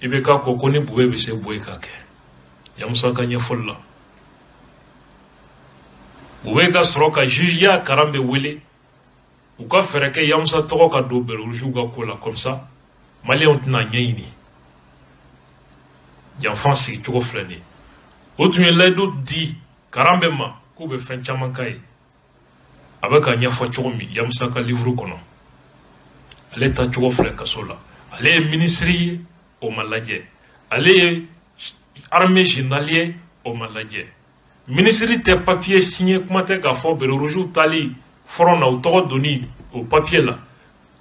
IBK ko ni Boubé bɛ se Boubé k'a kɛ, Yamusa ka ɲɛfɔli la. Boubé ka sɔrɔ ka juge ya Karambe wele, u ka fɛɛrɛ kɛ Yamusa tɔgɔ ka don Bereurujiw ka ko la, comme ça Maliens tɛna ɲɛɲini. Janfan sigi cogo filɛ nin ye. O tun ye layidu di Karambe ma k'u bɛ fɛn caman k'a ye. A bɛ ka ɲɛfɔ cogo min Yamusa ka livre kɔnɔ. Ale ta cogo filɛ kaso la. Ale ye ministre ye, o ma lajɛ. Ale ye armée générale ye, o ma lajɛ. Ministre tɛ papier signé kuma tɛ k'a fɔ Bereurujiw tali front na u tɔgɔ donni o papier la.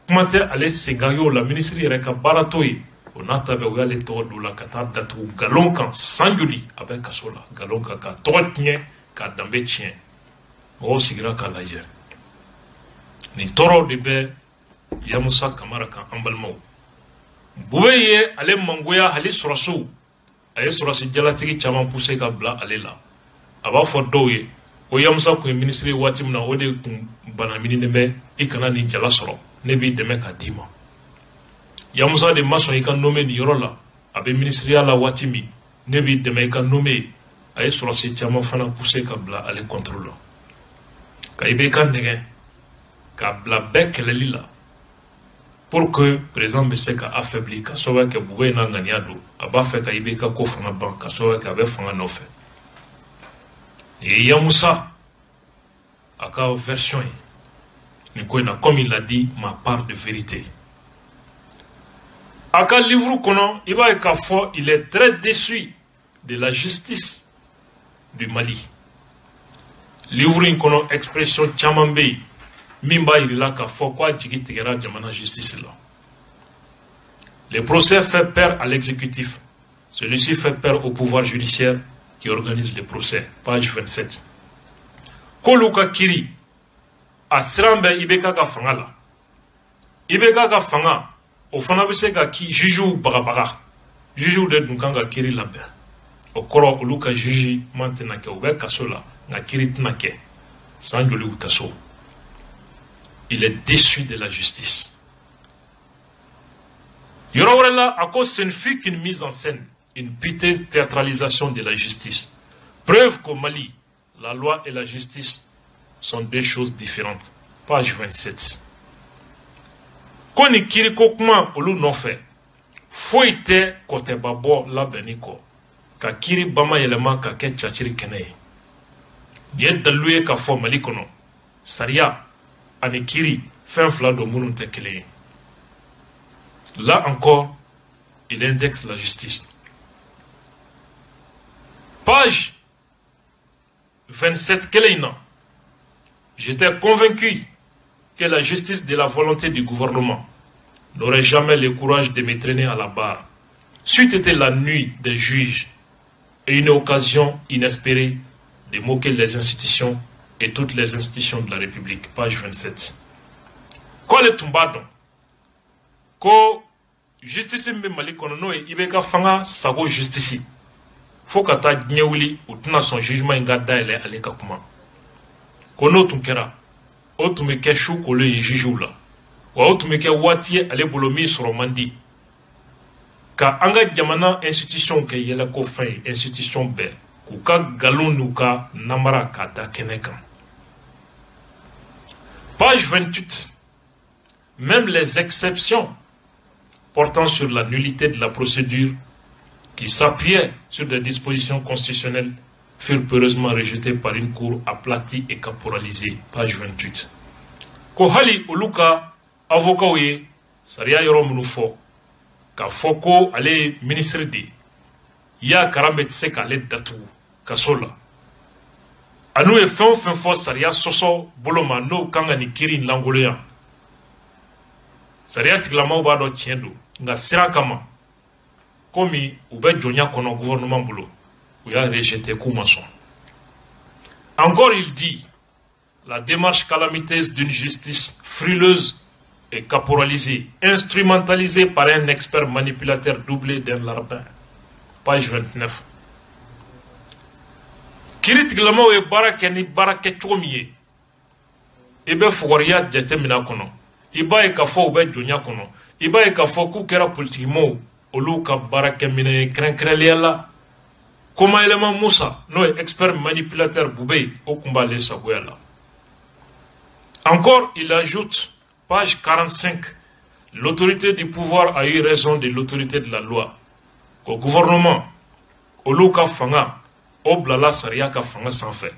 Kuma tɛ ale senkan y'o la, ministre yɛrɛ ka baara t'o ye. o nata be o yale to do la kata datu galon kan sanjuli abe kasola galon kan ka to tien ka dambe tien o sigira ka laje ni toro de be Yamusa Kamara kan ambalmo buweye ale mangoya hali surasu aye surasi jalatigi chaman pousse ka bla ale la aba fo doye o Yamusa ko ministre wati mna o de kun bana minine be ikana ni jala soro ne bi deme ka dima Yamusa de mason ikan nommé ni yorola abe ministre la wati mi ne bi deme ka nommé aye surasi chaman fana pousse ka bla ale contrôle ka ibe kan nege ka bla bek lelila pour que le président Messé ka affaibli ka soba ke boué na nganyado aba fe ka ibe ka ko fana ban ka soba ka be fanga no fe et Yamusa aka version ni ko na comme il l'a dit ma part de vérité aka livre kono iba ka fo il est très déçu de la justice du Mali livre kono expression chamambe Mimba irila ka fo kwa jigi tigera jamana justice là. Le procès fait peur à l'exécutif. Celui-ci fait peur au pouvoir judiciaire qui organise les procès. Page 27. Koluka kiri a sirambe ibeka ka fanga la. Ibeka ka fanga o fana bese ka ki juju bagabaga. Juju de dunkanga kiri labe. O koro oluka juji mantena ke obe kasola nga kiri tnake. Sanjoli utaso. Il est déçu de la justice. Yorawrela, à cause ce ne fut qu'une mise en scène, une piteuse théâtralisation de la justice. Preuve qu'au Mali, la loi et la justice sont deux choses différentes. Page 27. Koni kiri kokuma olu nofe, foite kote babo la beniko, ka kiri bama yelema ka ke chachiri kene. Ye daluye ka fo Mali kono, saria, Anikiri, fin fla de Mounoute Kelé. Là encore, il indexe la justice. Page 27 Kéléina. J'étais convaincu que la justice de la volonté du gouvernement n'aurait jamais le courage de me traîner à la barre. C'eût été la nuit des juges et une occasion inespérée de moquer les institutions et toutes les institutions de la République. Page 27. Ko le tumbado ko justice mbe Mali kono no ibeka fanga sago justice fo kata nyewuli utuna son jugement nga daile ale kakuma kono tunkera otumeke shu ko le jijula wa otumeke watie ale bolomi soromandi ka anga jamana institution ke yela ko fin institution be ku ka galonuka namara ka da kenekan. Page 28. Même les exceptions portant sur la nullité de la procédure qui s'appuyaient sur des dispositions constitutionnelles furent peureusement rejetées par une cour aplatie et caporalisée. Page 28. Kohali Oluka, avocat ouye, Saria Yoromunufo, ka foko ale ministre de ya karambet seka le datu kasola. Anu e fin fo Saria soso boloma no kanga ni kiri langoleya. Saria tiklama uba do tiendo nga sira kama komi ube jonya kono gouvernement bolo ou ya rejeté koumason. Encore il dit la démarche calamiteuse d'une justice frileuse et caporalisée, instrumentalisée par un expert manipulateur doublé d'un larbin. Page 29. Kirit glamo e barake ni barake chomiye. Ibe fuwaria jete mina kono. Iba e kafo ube jonya kono. Iba e kafo ku kera politiquement olu ka barake mine krenkrenliela. Koma élément Moussa, no expert manipulateur boubé au combat les Sagoyala. Encore, il ajoute, page 45, l'autorité du pouvoir a eu raison de l'autorité de la loi. Qu'au gouvernement, au Luka Fanga, au Blala Sariaka Fanga sans fait.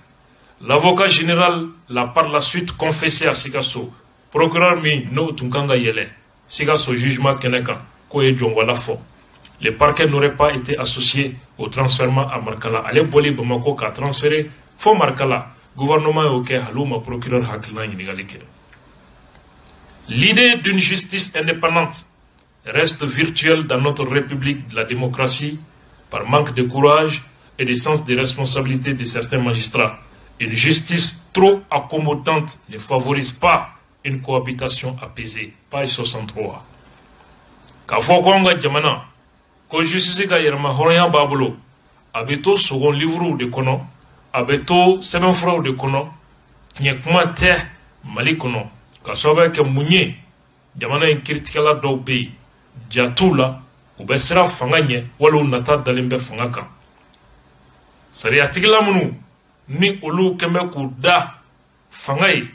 L'avocat général l'a par la suite confessé à Sigasso. Procureur mi no tunkanga yele. Sigasso jugement keneka, koye jongwala fo. Le parquet n'aurait pas été associé au transfert à Markala. Allez, Boli Bamako a transféré, faut Markala. Gouvernement est ok, Halouma, procureur Hakilin, l'idée d'une justice indépendante reste virtuelle dans notre République de la démocratie par manque de courage et de sens des responsabilités de certains magistrats. Une justice trop accommodante ne favorise pas une cohabitation apaisée. Page 63. Kafo Konga Jamana, ko justice ka yerma horonya babulo, abeto second livre de kono, abeto seven frau de kono, nyekuma te mali kono, ka sobe ke munye, jamana in kritikala do be, jatula, ubesira fanganye, walu nata dalimbe fangaka. Sari atigila munu, ni olu keme kuda fangay,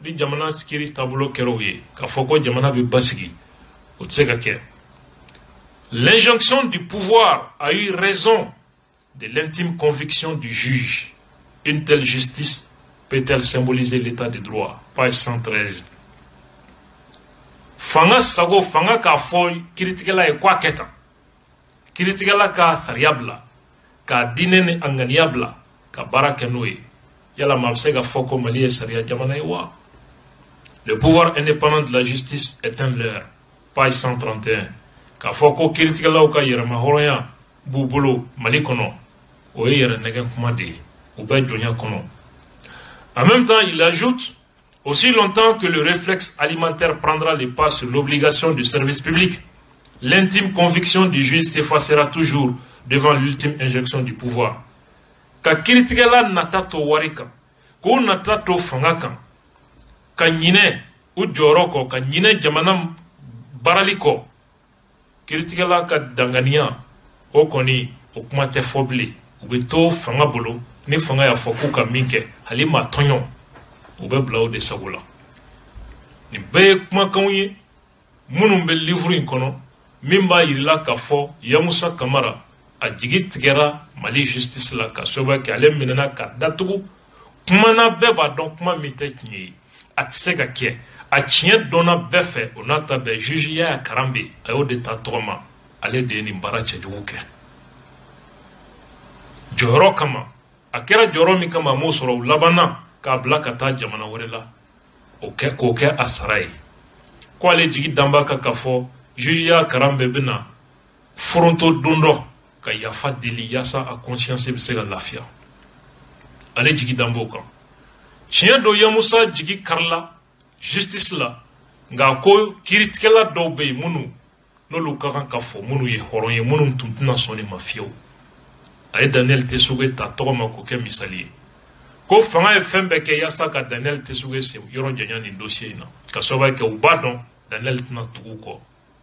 di jamana sikiri tabulo keroye, ka foko jamana bi basigi. L'injonction du pouvoir a eu raison de l'intime conviction du juge. Une telle justice peut-elle symboliser l'état de droit? Page 113. Fanga sago fanga ka foy kritikala e kwa keta. Kritikala ka sariabla, ka dinene anganiabla, ka barakenoe. Yala mabsega foko malie saria jamana ewa. Le pouvoir indépendant de la justice est un leurre. Page 131. Ka foko kritikala ka yerama horoya bubulu malikono. Oye yere negen kumade. Oube jonya kono. En même temps, il ajoute, aussi longtemps que le réflexe alimentaire prendra les pas sur l'obligation du service public, l'intime conviction du juge s'effacera toujours devant l'ultime injection du pouvoir. Ka kritikala natato warika, ko natato fangaka, ka nyine u joroko, ka nyine jamanam baraliko, kritikala ka danganiya, o koni, o kuma te fobli, ube to fanga bolo, ni fanga ya foku ka minke, halima tonyo, ube blau de sabula. Ni beye kuma kaunye, munumbe livre inkono, mimba yirila ka fo, Yamusa Kamara, a jigi tigera Mali justice la ka soba ki ale minena ka datugu, kuma na beba don kuma mite kinye, atise ka kie, a tiɲɛ donna bɛɛ fɛ o n'a ta bɛɛ juge Yaya Karambe a y'o de ta tɔgɔma ale de ye nin baara cɛjugu kɛ jɔyɔrɔ kama a kɛra jɔyɔrɔ min kama a m'o sɔrɔ o labanna k'a bila ka taa jamana wɛrɛ la k'o kɛ a sara ye ko ale jigi danba kan k'a fɔ juge Yaya Karambe bɛna foronto don dɔ ka yafa deli yaasa a conscience bɛ se ka lafiya ale jigi danba o kan tiɲɛ don Yamusa jigi karila justice la nga ko kiritikɛla dɔw bɛ yen minnu n'olu ka kan ka fɔ minnu ye hɔrɔn ye minnu tun tɛna sɔn ne ma fiyewu a ye Daniel Tesuge ta tɔgɔ ma k'o kɛ misali ye ko fanga ye fɛn bɛɛ kɛ yaasa ka Daniel Tesuge se yɔrɔ janya nin dossier in na ka sababu kɛ u b'a dɔn Daniel tɛna tugu kɔ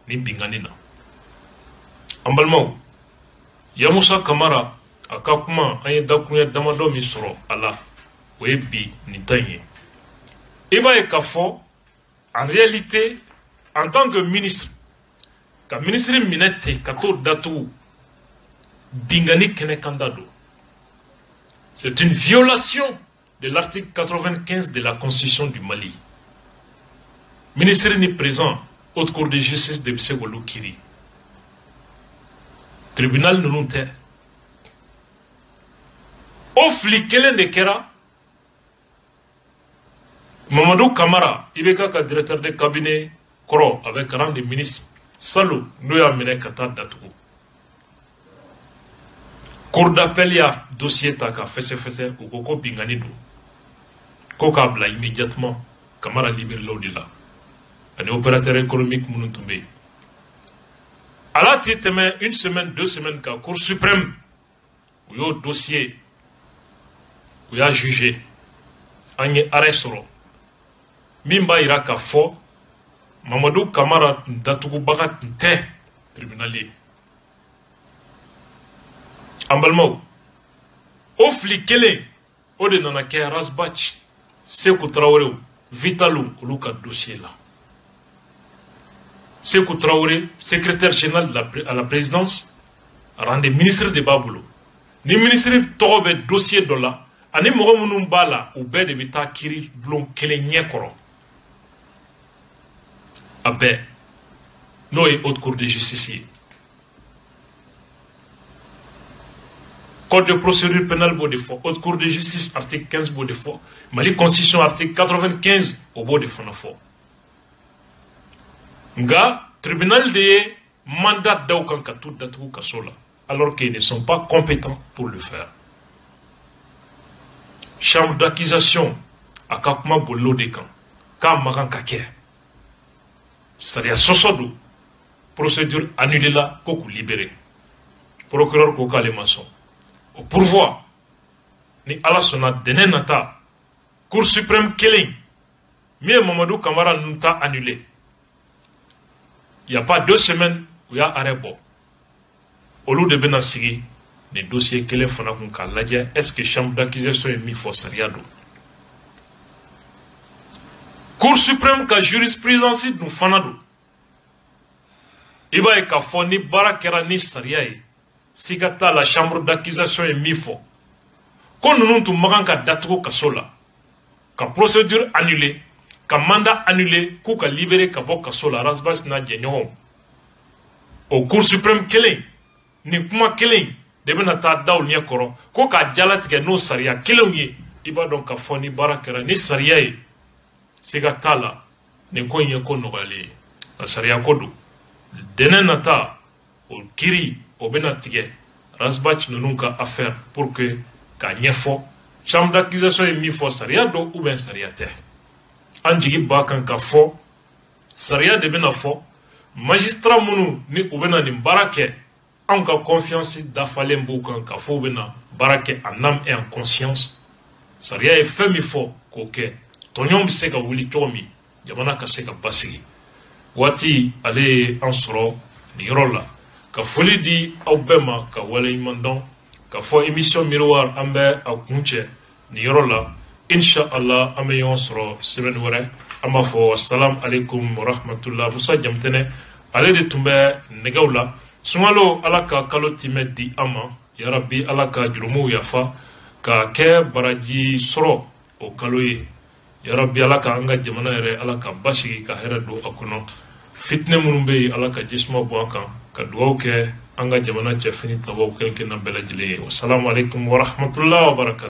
ni bingani na an balimaw Yamusa Kamara a ka kuma an ye dakuruɲɛ damadɔ min sɔrɔ a la o ye bi nin ta in ye il va y avoir, en réalité, en tant que ministre, quand ministre Minette, Kato Datou, Bingani Kenekandado, c'est une violation de l'article 95 de la Constitution du Mali. Ministre n'est présent, haute cour de justice de Bsegolo Kiri. Tribunal Nununte. Au fliquelen de Kera, Mamadou Kamara, Ibeka ka directeur de cabinet Koro avec rang de ministre, Salou, nous a mené Kata Datou. Cour d'appel y a dossier ta ka fesse ou koko binganido. Koka bla immédiatement, Kamara libère l'audila. Un opérateur économique Mounoutoumbé. À la tête, une semaine, 2 semaines, ka Cour suprême, où y a dossier, où y a jugé, anye arrêt soro. Mimba ira ka fo Mamadou Kamara datugu baga te tribunalier ambalmo o flikele o de nana ke rasbach Sékou Traoré Vitalou oluka dossier là Sékou Traoré secrétaire général à la présidence rendez ministre de Baboulo ni ministre tobe dossier de là ani mogo munun bala ou be de bita kiri blon kele nyekoro Abe, nous et haute cour de justice. Code de procédure pénale beau de faux, haute cour de justice, article 15 beau de faux, Mali constitution, article 95 au beau de faux. Nga, tribunal de mandat d'aucun ka tout datugu kaso la alors qu'ils ne sont pas compétents pour le faire. Chambre d'accusation a ka kuma bolilo de kan k'a magan ka kɛ sariya sɔsɔ don procédure annulée la ko k'u libérer procureur ko k'ale ma sɔn o pourvoi ni ala sɔnna dɛnɛ nata cour suprême kelen min ye Mamadou Camara ninnu ta annulé il y a pas 2 semaines u y'a arrêt bɔ olu de bɛna sigi ni dossier kelen fana kun k'a lajɛ est-ce que chambre d'accusation ye min fɔ sariya don cour suprême ka jurisprudence dun fana don i b'a ye k'a fɔ ni baara kɛra ni sariya ye siga t'a la chambre d'accusation ye min fɔ ko ninnu tun man kan ka datugu kaso la ka procédure annulée ka mandat annulé k'u ka libérer ka bɔ kaso la Rasbach n'a jɛɲɔgɔnw o cour suprême kelen ni kuma kelen de bɛna taa da o ɲɛ kɔrɔ ko k'a jalatigɛ n'o sariya kelenw ye i b'a dɔn k'a fɔ ni baara kɛra ni sariya ye siga t'a la nin ko in ye ko nɔgɔyalen ye nka sariya ko don dɛnɛ nata o kiiri o bɛna tigɛ Rasbach ninnu ka affaire pour que k'a ɲɛfɔ chambre d'accusation ye min fɔ sariya don ou bien sariya tɛ an jigi b'a kan ka fɔ sariya de bɛna fɔ magistrat minnu ni u bɛna nin baara kɛ anw ka confiance dafalen b'u kan k'a fɔ u bɛna baara kɛ en âme et en conscience sariya ye fɛn min fɔ k'o kɛ tɔɲɔn bɛ se ka wuli cogo min jamana ka se ka basigi waati ale ye an sɔrɔ nin yɔrɔ la ka foli di aw bɛɛ ma ka waleɲuman dɔn ka fɔ émission miroir an bɛ a kun cɛ nin yɔrɔ la inshallah an bɛ ɲɔgɔn sɔrɔ semaine wɛrɛ an b'a fɔ salam alaikum wa rahmatullah Musa Jamtɛnɛ ale de tun bɛ nɛgɛw la sunkalo ala ka kalo timɛ di an ma yarabi ala ka jurumuw yafa ka kɛ baraji sɔrɔ o kalo ye yarabi ala ka an ka jamana yɛrɛ ala ka basigi ka hɛrɛ don a kɔnɔ fitinɛ minnu bɛ yen ala ka jisuma bɔ an kan ka dugawu kɛ an ka jamana cɛfini tabaw kelen-kelenna bɛɛ lajɛlen ye wasalamu alaikum wa rahmatullah wa barakatuh